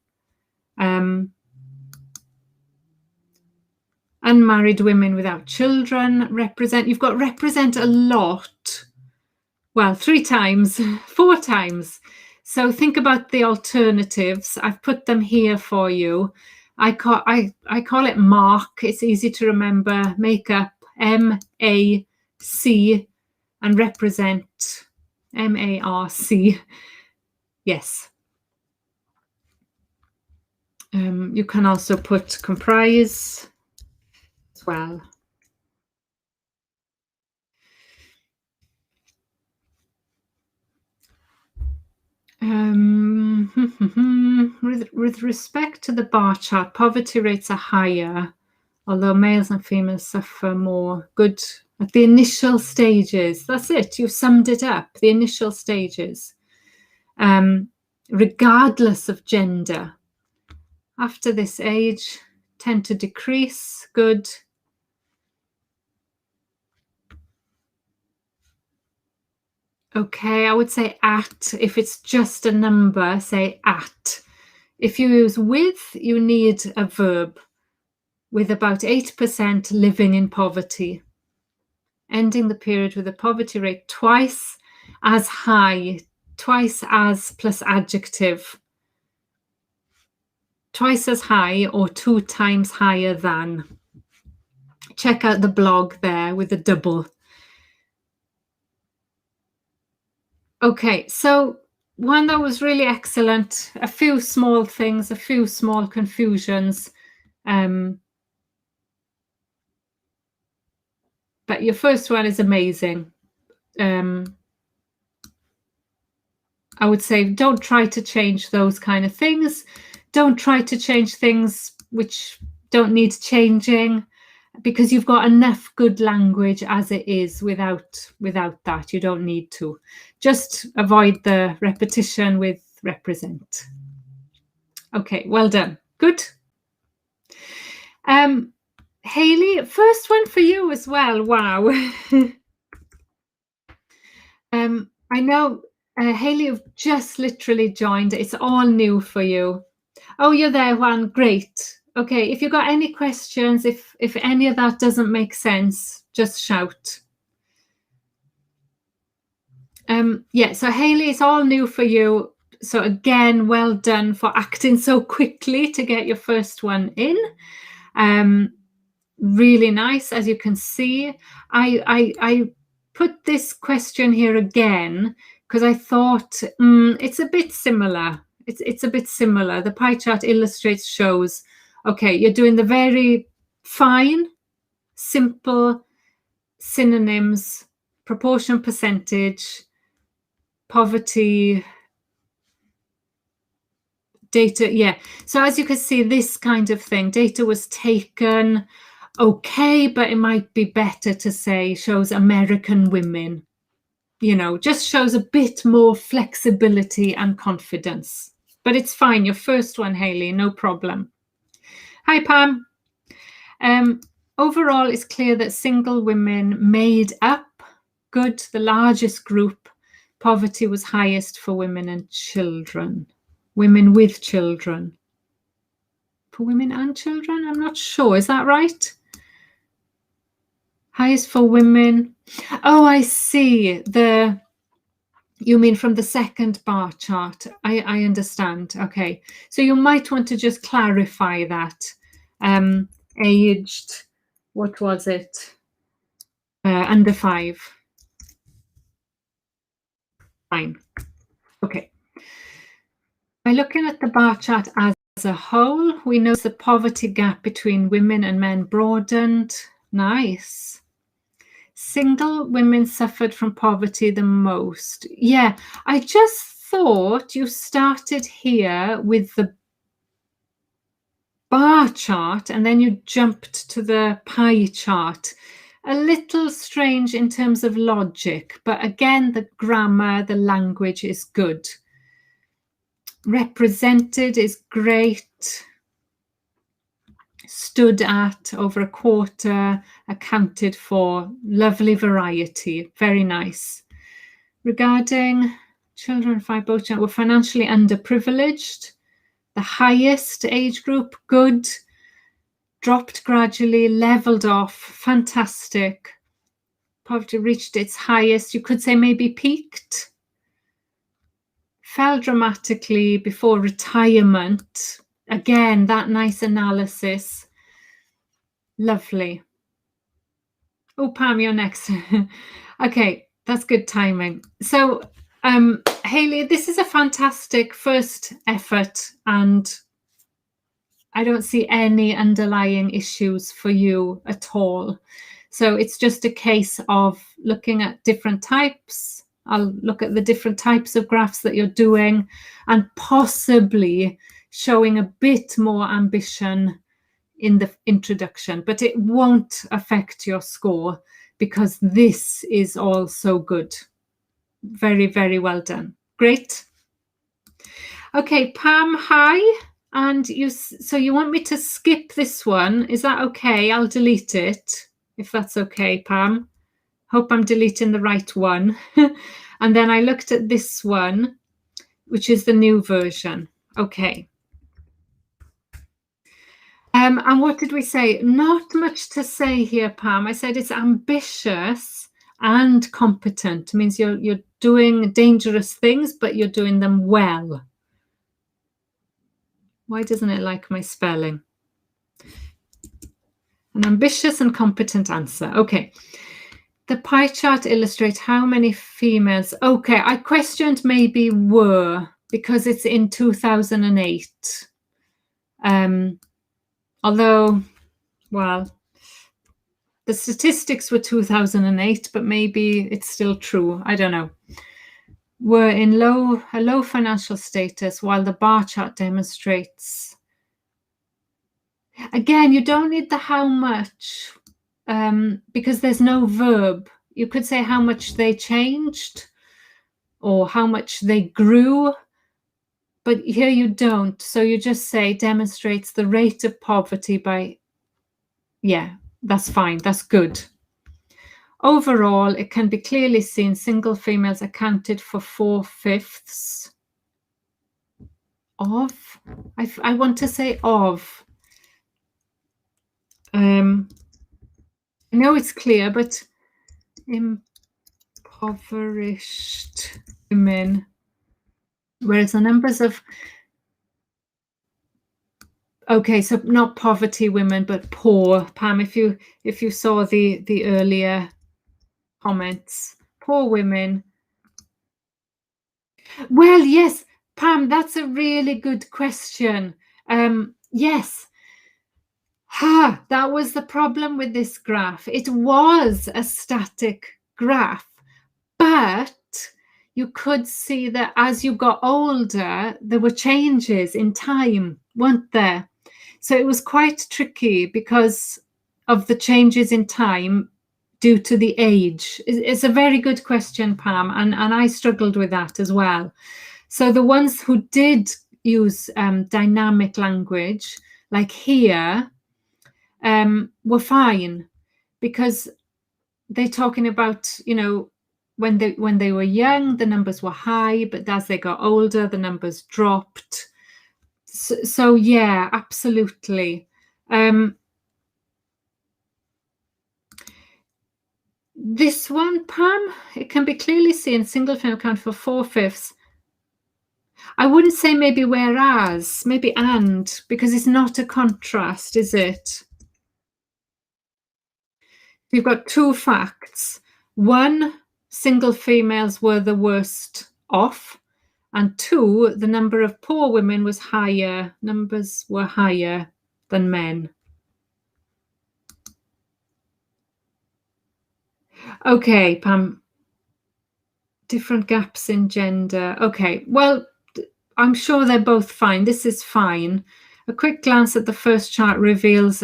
Unmarried women without children represent, you've got represent a lot. Well, 3 times, 4 times. So think about the alternatives. I've put them here for you. I call it mark. It's easy to remember. Make-up, M-A-C, and represent, M-A-R-C. Yes. You can also put comprise as well. With respect to the bar chart, poverty rates are higher, although males and females suffer more. Good at the initial stages. That's it. You've summed it up. The initial stages. Regardless of gender. After this age, tend to decrease. Good. Okay, I would say at. If it's just a number, say at. If you use with, you need a verb. With about 8% living in poverty. Ending the period with a poverty rate twice as high, twice as plus adjective. Twice as high or 2 times higher than. Check out the blog there with the double. Okay, so one that was really excellent. A few small things, a few small confusions. But your first one is amazing. I would say don't try to change those kind of things. Don't try to change things which don't need changing, because you've got enough good language as it is without that. You don't need to. Just avoid the repetition with represent. Okay, well done. Good. Hayley, first one for you as well. Wow. I know, Hayley, you've just literally joined. It's all new for you. Oh, you're there, Juan. Great. Okay, if you've got any questions, if any of that doesn't make sense, just shout. Yeah, so Hayley, it's all new for you. So again, well done for acting so quickly to get your first one in. Really nice, as you can see. I put this question here again because I thought it's a bit similar. It's a bit similar. The pie chart illustrates, shows, okay, you're doing the very fine, simple synonyms, proportion, percentage, poverty, data. Yeah. So as you can see, this kind of thing, data was taken, okay, but it might be better to say shows American women, just shows a bit more flexibility and confidence. But it's fine. Your first one, Hayley, no problem. Hi, Pam. Overall, it's clear that single women made up good, the largest group. Poverty was highest for women and children, women with children. For women and children? I'm not sure. Is that right? Highest for women. Oh, I see. You mean from the second bar chart. I understand. Okay. So you might want to just clarify that. Aged, what was it? Under 5. Fine. Okay. By looking at the bar chart as a whole, we notice the poverty gap between women and men broadened. Nice. Single women suffered from poverty the most. Yeah, I just thought you started here with the bar chart and then you jumped to the pie chart. A little strange in terms of logic, but again, the grammar, the language is good. Represented is great. Stood at, over a quarter, accounted for, lovely variety, very nice. Regarding children, 5 both were financially underprivileged, the highest age group, good, dropped gradually, leveled off, fantastic. Poverty reached its highest, you could say maybe peaked, fell dramatically before retirement. Again, that nice analysis. Lovely. Oh, Pam, you're next. Okay, that's good timing. So, Hayley, this is a fantastic first effort, and I don't see any underlying issues for you at all. So it's just a case of looking at different types. I'll look at the different types of graphs that you're doing and possibly showing a bit more ambition in the introduction, but it won't affect your score because this is all so good. Very, very well done. Great. Okay, Pam, hi. And so you want me to skip this one? Is that okay? I'll delete it if that's okay, Pam. Hope I'm deleting the right one. And then I looked at this one, which is the new version. Okay. And what did we say? Not much to say here, Pam. I said it's ambitious and competent. It means you're doing dangerous things, but you're doing them well. Why doesn't it like my spelling? An ambitious and competent answer. Okay. The pie chart illustrates how many females. Okay, I questioned maybe were because it's in 2008. Although, well, the statistics were 2008, but maybe it's still true. I don't know. Were in a low financial status, while the bar chart demonstrates. Again, you don't need the how much because there's no verb. You could say how much they changed or how much they grew, but here you don't. So you just say demonstrates the rate of poverty by, yeah, that's fine. That's good. Overall, it can be clearly seen single females accounted for 4/5 of, I want to say of. I know it's clear, but impoverished women Whereas the numbers of, okay, so not poverty women, but poor. Pam, if you saw the earlier comments, poor women. Well, yes, Pam, that's a really good question. Yes. That was the problem with this graph. It was a static graph, but you could see that as you got older, there were changes in time, weren't there? So it was quite tricky because of the changes in time due to the age. It's a very good question, Pam, and I struggled with that as well. So the ones who did use dynamic language, like here, were fine because they're talking about, when they were young, the numbers were high, but as they got older, the numbers dropped. So yeah, absolutely. This one, Pam, it can be clearly seen single family account for 4/5. I wouldn't say maybe whereas, maybe and, because it's not a contrast, is it? We've got two facts. One, single females were the worst off. And two, the number of poor women was higher. Numbers were higher than men. Okay, Pam. Different gaps in gender. Okay, well, I'm sure they're both fine. This is fine. A quick glance at the first chart reveals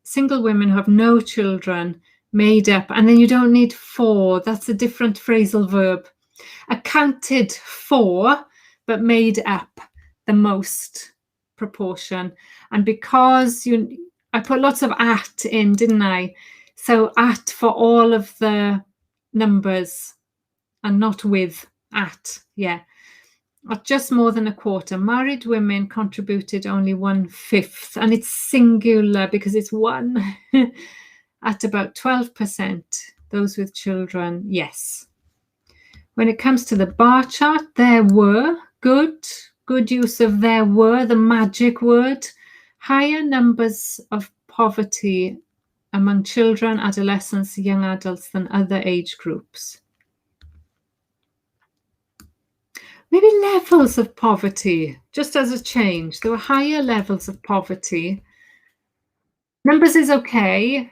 single women who have no children made up, and then you don't need for. That's a different phrasal verb. Accounted for, but made up the most proportion. And because I put lots of at in, didn't I? So at for all of the numbers and not with at, yeah. At just more than a quarter, married women contributed only 1/5, and it's singular because it's one. At about 12%, those with children, yes. When it comes to the bar chart, there were good use of there were, the magic word, higher numbers of poverty among children, adolescents, young adults than other age groups. Maybe levels of poverty, just as a change. There were higher levels of poverty. Numbers is okay.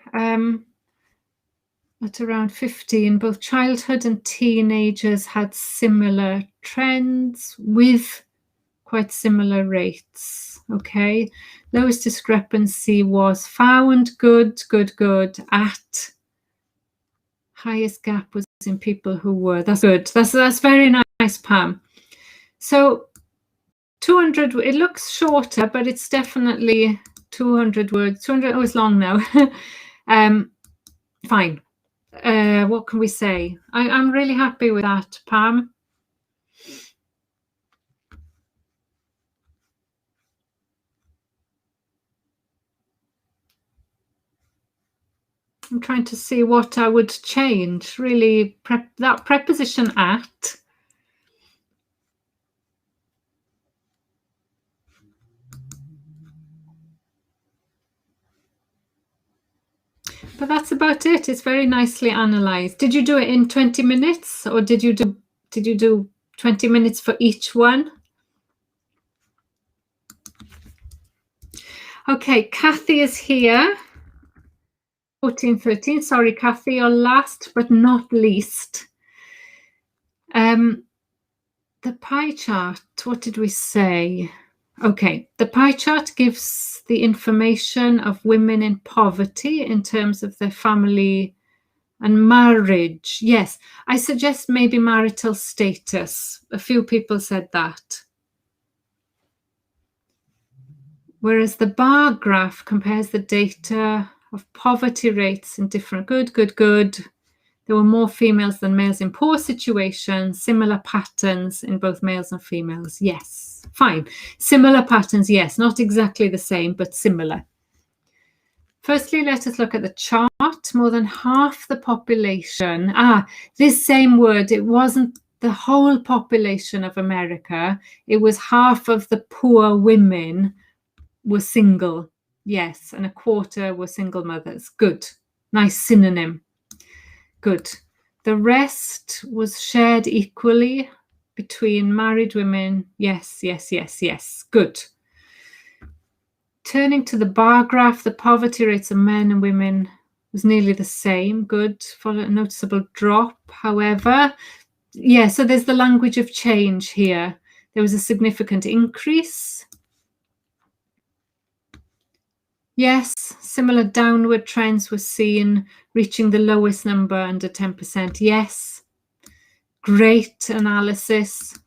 At around 15, both childhood and teenagers had similar trends with quite similar rates. Okay. Lowest discrepancy was found, good, at. Highest gap was in people who were. That's good. That's very nice, Pam. So 200, it looks shorter, but it's definitely 200 words. 200, oh, it's long now. Fine. What can we say? I'm really happy with that, Pam. I'm trying to see what I would change. Really, that preposition at. But that's about it. It's very nicely analysed. Did you do it in 20 minutes, or did you do 20 minutes for each one? Okay, Kathy is here. 1413. Sorry, Kathy, you're last but not least. The pie chart, what did we say? Okay, the pie chart gives the information of women in poverty in terms of their family and marriage. Yes, I suggest maybe marital status. A few people said that. Whereas the bar graph compares the data of poverty rates in different good. There were more females than males in poor situations, similar patterns in both males and females. Yes, fine. Similar patterns, yes, not exactly the same, but similar. Firstly, let us look at the chart. More than half the population. This same word, it wasn't the whole population of America, it was half of the poor women were single. Yes, and a quarter were single mothers. Good. Nice synonym. Good. The rest was shared equally between married women. Yes, yes, yes, yes. Good. Turning to the bar graph, the poverty rates of men and women was nearly the same. Good. Followed a noticeable drop, however. Yeah, so there's the language of change here. There was a significant increase. Yes, similar downward trends were seen, reaching the lowest number under 10%. Yes, great analysis.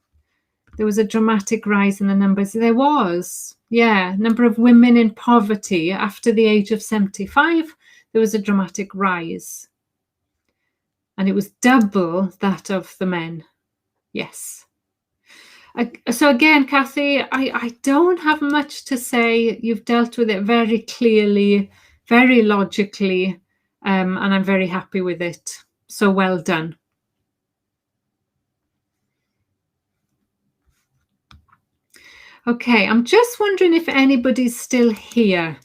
There was a dramatic rise in the numbers. There was, yeah, number of women in poverty after the age of 75, there was a dramatic rise. And it was double that of the men. Yes. So again, Kathy, I don't have much to say. You've dealt with it very clearly, very logically, and I'm very happy with it. So well done. Okay, I'm just wondering if anybody's still here.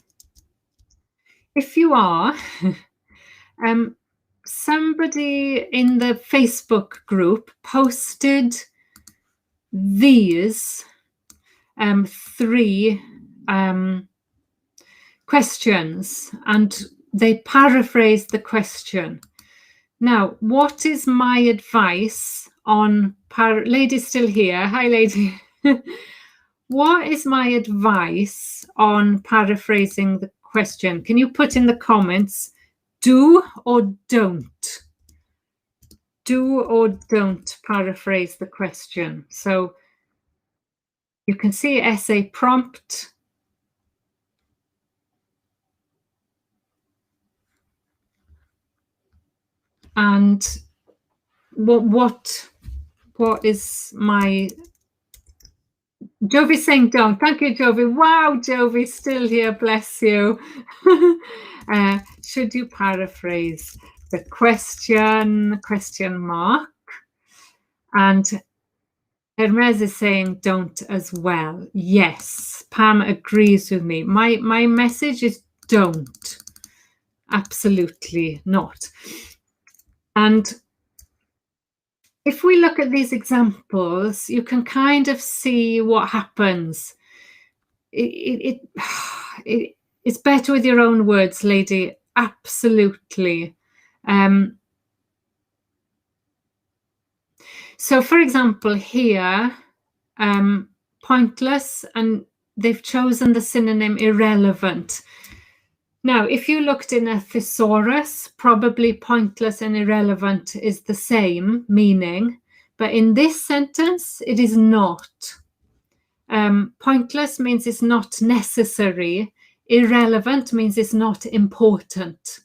If you are, somebody in the Facebook group posted these three questions, and they paraphrased the question. Now, what is my advice on ladies still here? Hi, lady. What is my advice on paraphrasing the question? Can you put in the comments, do or don't? Do or don't paraphrase the question. So you can see essay prompt. And what is my... Jovi's saying don't. Thank you, Jovi. Wow, Jovi, still here. Bless you. Should you paraphrase the question? Question mark. And Hermes is saying don't as well. Yes, Pam agrees with me. My message is don't. Absolutely not. And if we look at these examples, you can kind of see what happens. It's better with your own words, lady. Absolutely. So, for example, here, pointless, and they've chosen the synonym irrelevant. Now, if you looked in a thesaurus, probably pointless and irrelevant is the same meaning, but in this sentence, it is not. Pointless means it's not necessary. Irrelevant means it's not important.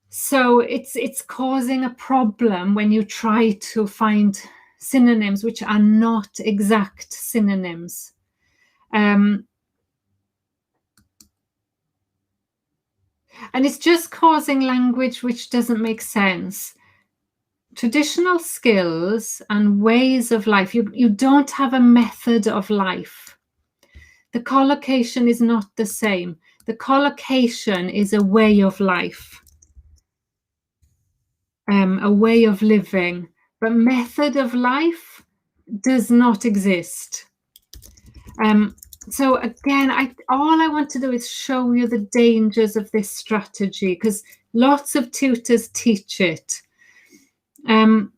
So it's causing a problem when you try to find synonyms which are not exact synonyms. And it's just causing language which doesn't make sense. Traditional skills and ways of life, you don't have a method of life. The collocation is not the same. The collocation is a way of life, a way of living, but method of life does not exist. So again, all I want to do is show you the dangers of this strategy, because lots of tutors teach it. Not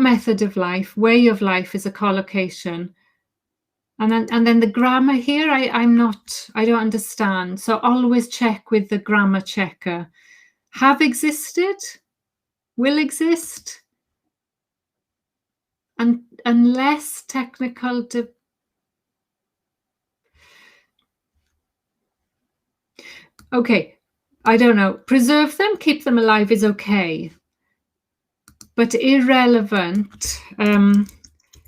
method of life, way of life is a collocation. And then the grammar here, I don't understand. So always check with the grammar checker. Have existed, will exist, and unless technical to... Okay, I don't know. Preserve them, keep them alive is okay. But irrelevant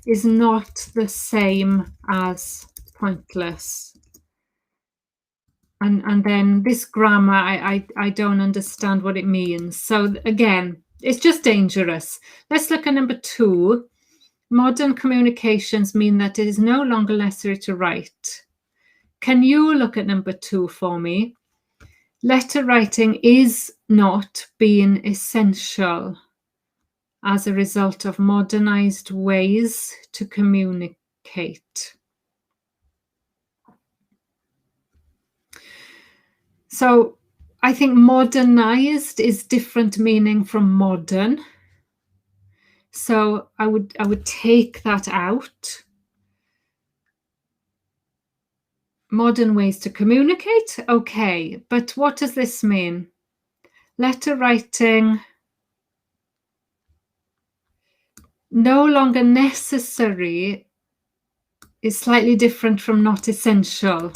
is not the same as pointless. And then this grammar, I don't understand what it means. So again, It's just dangerous. Let's look at number 2. Modern communications mean that it is no longer necessary to write. Can you look at number 2 for me? Letter writing is not being essential as a result of modernized ways to communicate. So I think modernized is different meaning from modern. So I would take that out. Modern ways to communicate, okay, but what does this mean? Letter writing no longer necessary is slightly different from not essential.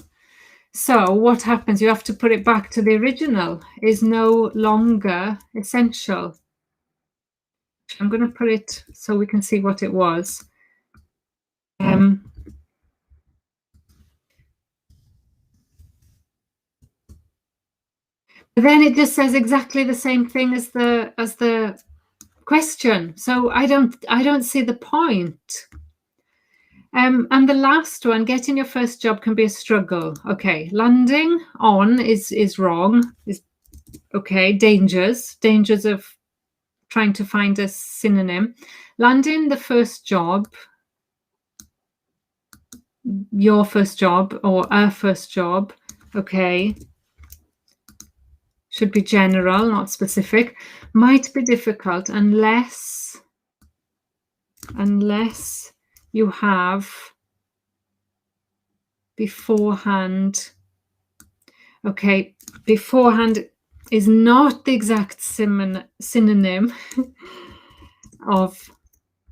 So what happens? You have to put it back to the original. Is no longer essential. I'm going to put it so we can see what it was. Then it just says exactly the same thing as the question. So I don't see the point. And the last one, getting your first job can be a struggle. Okay, landing on is wrong. Is okay. Dangers of trying to find a synonym. Landing the first job, your first job or a first job. Okay. Should be general, not specific. Might be difficult unless you have beforehand. Okay, beforehand is not the exact synonym of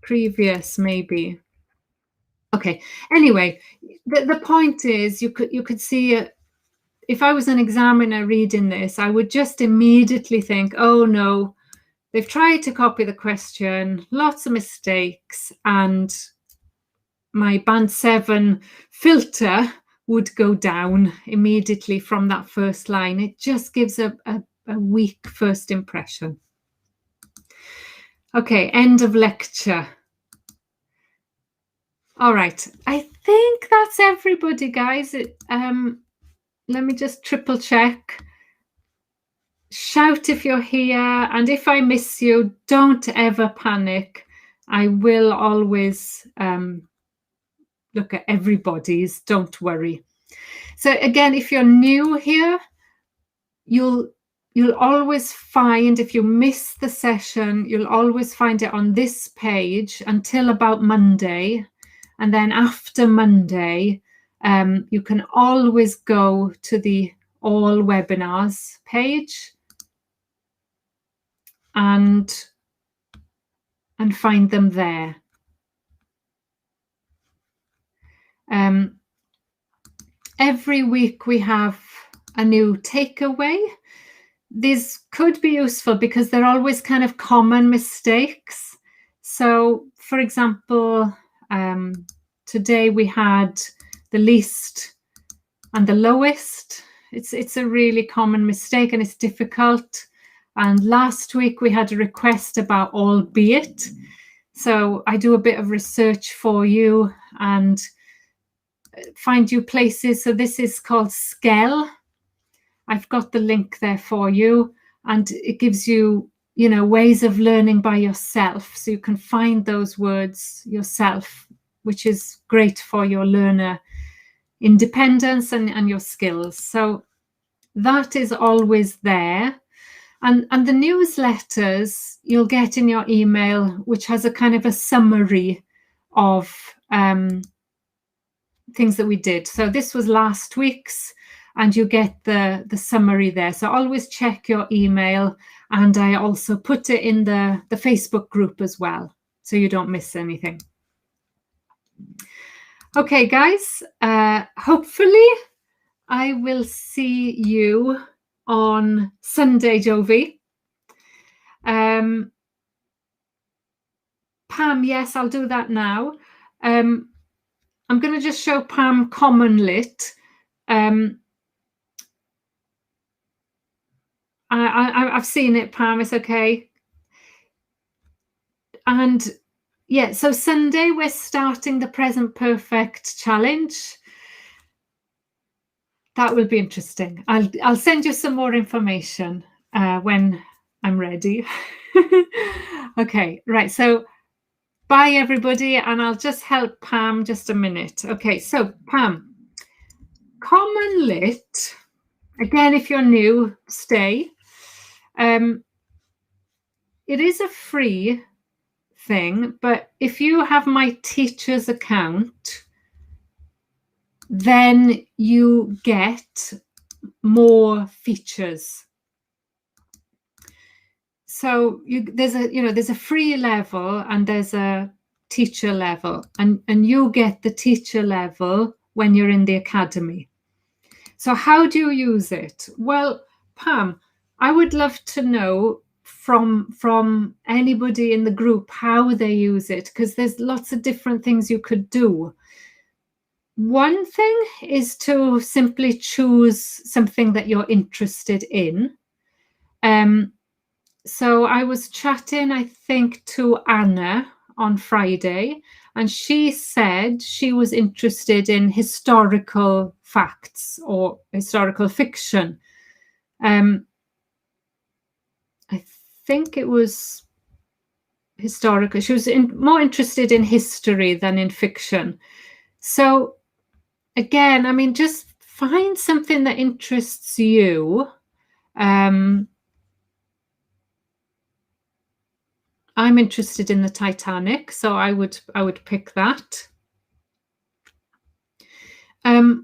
previous, maybe. Okay, anyway, the point is you could see if I was an examiner reading this, I would just immediately think, oh no, they've tried to copy the question, lots of mistakes, and my band 7 filter would go down immediately from that first line. It just gives a weak first impression. Okay, end of lecture. All right, I think that's everybody, guys. Let me just triple check. Shout if you're here, and if I miss you, don't ever panic. I will always look at everybody's, don't worry. So again, if you're new here, you'll always find, if you miss the session, you'll always find it on this page until about Monday. And then after Monday, you can always go to the all webinars page and find them there. Every week we have a new takeaway. These could be useful because they're always kind of common mistakes. So, for example, today we had the least and the lowest. It's a really common mistake and it's difficult. And last week we had a request about albeit. So I do a bit of research for you and find you places. So this is called Skell. I've got the link there for you, and it gives you, ways of learning by yourself. So you can find those words yourself, which is great for your learner independence and your skills. So that is always there. And the newsletters you'll get in your email, which has a kind of a summary of things that we did. So this was last week's, and you get the summary there. So always check your email, and I also put it in the Facebook group as well, so you don't miss anything. Okay, guys, hopefully I will see you on Sunday, Jovi. Pam, yes, I'll do that now. I'm going to just show Pam Common Lit. I've seen it, Pam. It's okay. And yeah, so Sunday we're starting the present perfect challenge. That will be interesting. I'll send you some more information when I'm ready. Okay, right. So bye everybody, and I'll just help Pam just a minute. Okay, so Pam, Common Lit, again, if you're new, stay. It is a free thing, but if you have my teacher's account, then you get more features. So there's a free level and there's a teacher level, and you get the teacher level when you're in the academy. So how do you use it? Well, Pam, I would love to know from anybody in the group how they use it, because there's lots of different things you could do. One thing is to simply choose something that you're interested in. So I was chatting, I think, to Anna on Friday, and she said she was interested in historical facts or historical fiction. I think it was historical. She was more interested in history than in fiction. So again, I mean, just find something that interests you. I'm interested in the Titanic, so I would pick that. The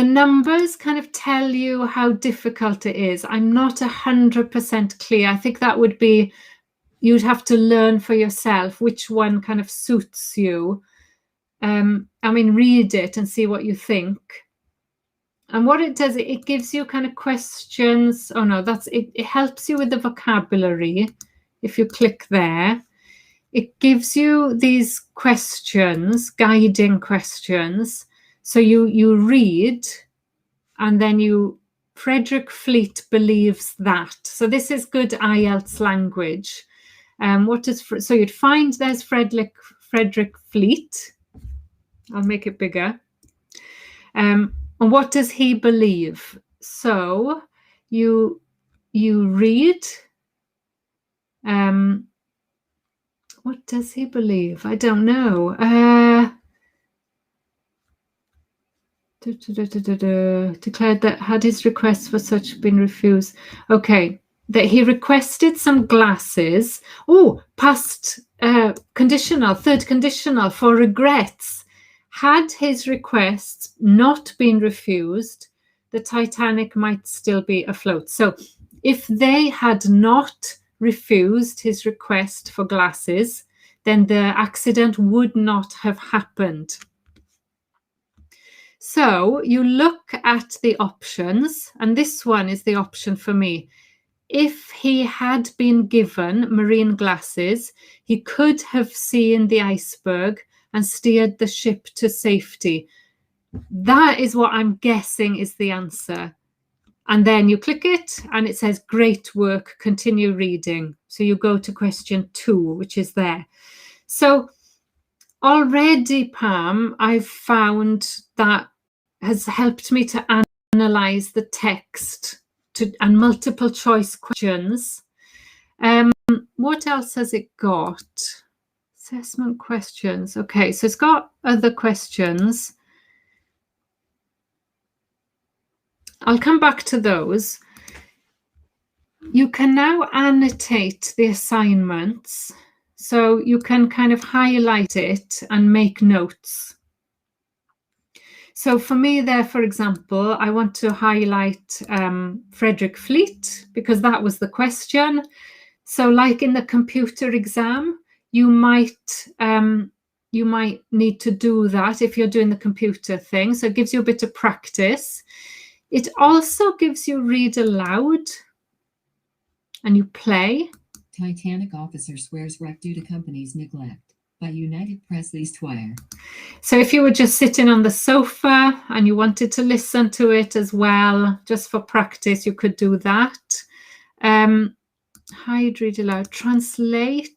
numbers kind of tell you how difficult it is. I'm not 100% clear. I think that would be, you'd have to learn for yourself which one kind of suits you. I mean, read it and see what you think. And what it does, it gives you kind of questions. Oh no, it helps you with the vocabulary. If you click there, it gives you these questions, guiding questions. So you read, and then Frederick Fleet believes that. So this is good IELTS language. So you'd find there's Frederick Fleet. I'll make it bigger. And what does he believe? So you read. What does he believe? I don't know. Declared that had his request for such been refused. Okay, that he requested some glasses. Oh, past conditional, third conditional for regrets. Had his request not been refused, the Titanic might still be afloat. So if they had not refused his request for glasses, then the accident would not have happened. So you look at the options, and this one is the option for me. If he had been given marine glasses, he could have seen the iceberg and steered the ship to safety. That is what I'm guessing is the answer. And then you click it and it says, great work, continue reading. So you go to question 2, which is there. So already, Pam, I've found that has helped me to analyze the text and multiple choice questions. What else has it got? Assessment questions. Okay, so it's got other questions. I'll come back to those. You can now annotate the assignments. So you can kind of highlight it and make notes. So for me there, for example, I want to highlight Frederick Fleet because that was the question. So like in the computer exam, you might need to do that if you're doing the computer thing. So it gives you a bit of practice. It also gives you read aloud and you play. Titanic officer swears wreck due to company's neglect. By United Press Leastwire. So if you were just sitting on the sofa and you wanted to listen to it as well, just for practice, you could do that. Hide, read aloud, translate.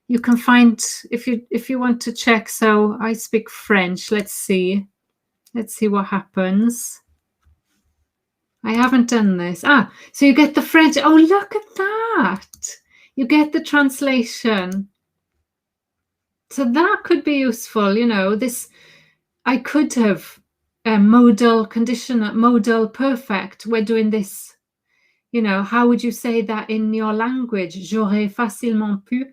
You can find if you want to check. So I speak French. Let's see what happens. I haven't done this. So you get the French. Oh, look at that. You get the translation. So that could be useful. You know, this, I could have modal conditional, modal perfect. We're doing this. You know, how would you say that in your language? J'aurais facilement pu.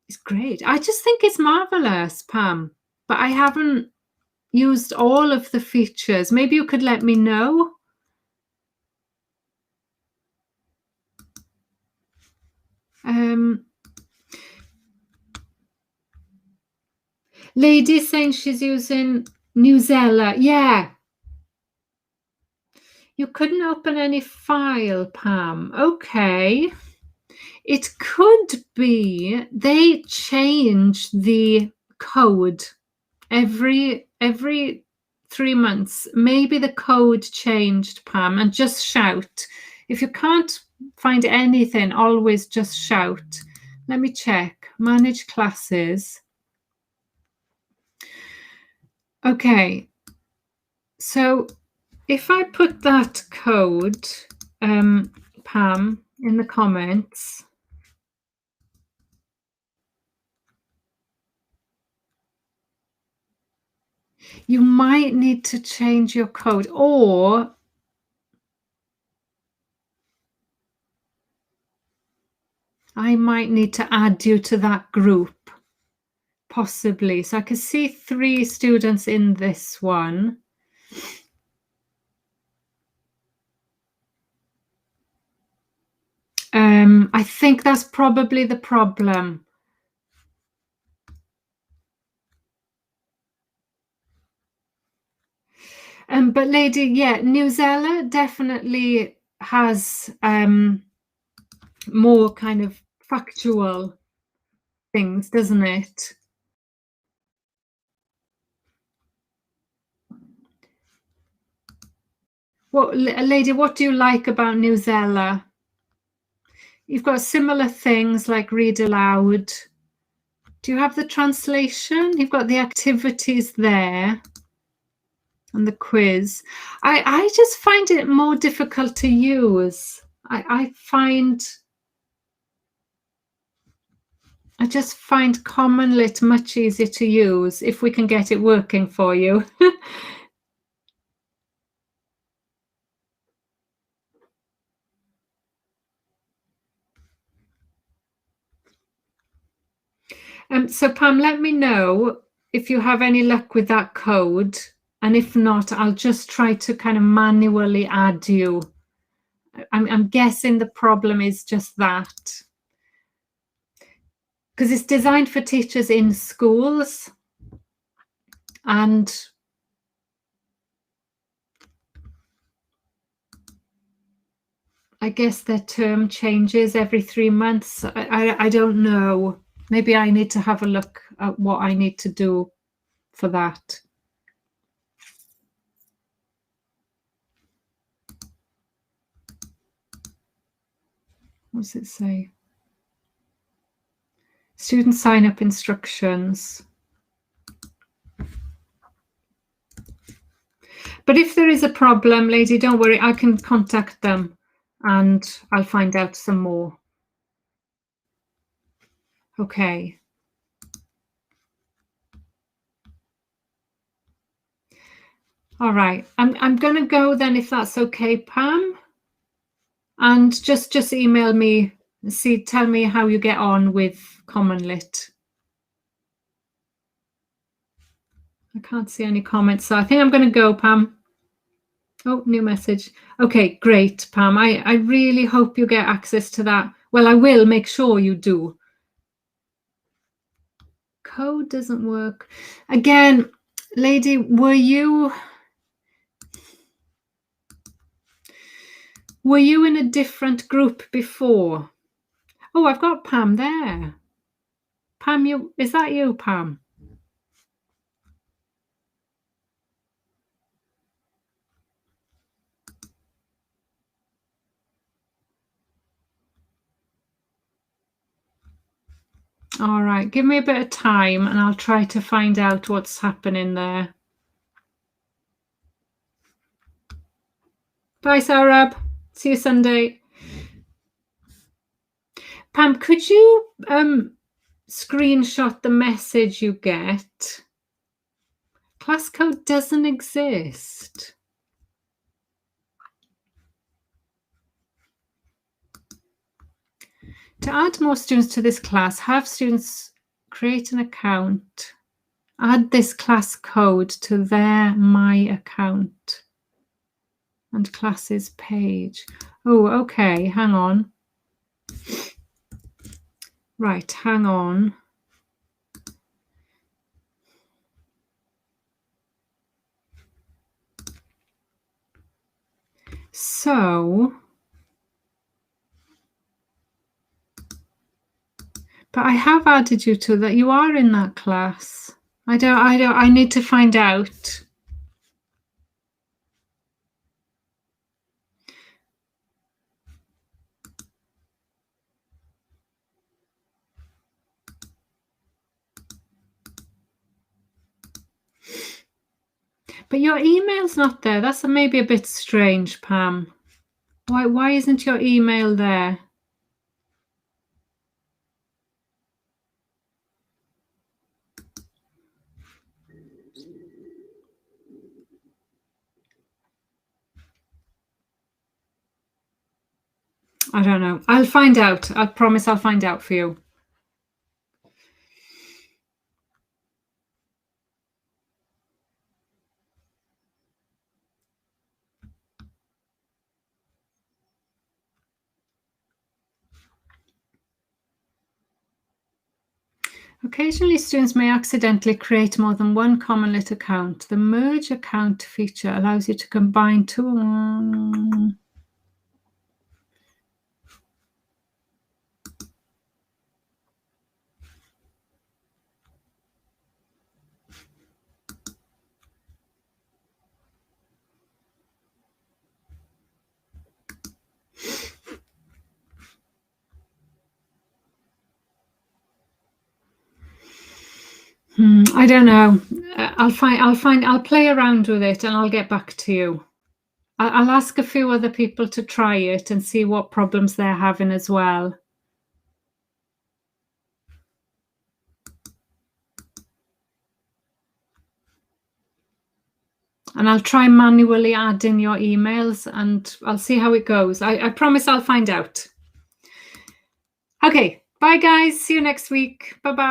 It's great. I just think it's marvelous, Pam. But I haven't used all of the features. Maybe you could let me know. Lady saying she's using Newsella. Yeah. You couldn't open any file, Pam. Okay. It could be they change the code every 3 months. Maybe the code changed, Pam, and just shout. If you can't find anything, always just shout. Let me check. Manage classes. Okay. So if I put that code, Pam, in the comments, you might need to change your code, or I might need to add you to that group, possibly. So I can see 3 students in this one. I think that's probably the problem. But lady, yeah, Newsella definitely has more kind of factual things, doesn't it? What, lady, what do you like about Newsella? You've got similar things like read aloud. Do you have the translation? You've got the activities there and the quiz. I just find it more difficult to use. I just find Common Lit much easier to use if we can get it working for you. So Pam, let me know if you have any luck with that code. And if not, I'll just try to kind of manually add you. I'm guessing the problem is just that. Because it's designed for teachers in schools. And I guess their term changes every 3 months. I don't know. Maybe I need to have a look at what I need to do for that. What does it say? Student sign up instructions. But if there is a problem, lady, don't worry, I can contact them and I'll find out some more. Okay. All right. I'm going to go then, if that's okay, Pam. And just email me, tell me how you get on with Common Lit. I can't see any comments, so I think I'm going to go, Pam. Oh, new message. Okay, great, Pam. I really hope you get access to that. Well, I will make sure you do. Code doesn't work. Again, lady, were you in a different group before? Oh, I've got Pam there. Pam, is that you, Pam? All right, give me a bit of time and I'll try to find out what's happening there. Bye, Saurabh. See you Sunday. Pam, could you screenshot the message you get? Class code doesn't exist. To add more students to this class, have students create an account, add this class code to their My account and classes page. Oh, okay, hang on. Right, hang on. So, but I have added you to that. You are in that class. I need to find out. But your email's not there. That's maybe a bit strange, Pam. Why isn't your email there? I don't know. I'll find out. I promise I'll find out for you. Occasionally, students may accidentally create more than one common lit account. The merge account feature allows you to combine two. I don't know. I'll play around with it and I'll get back to you. I'll ask a few other people to try it and see what problems they're having as well. And I'll try manually add in your emails and I'll see how it goes. I promise I'll find out. Okay, bye guys. See you next week. Bye-bye.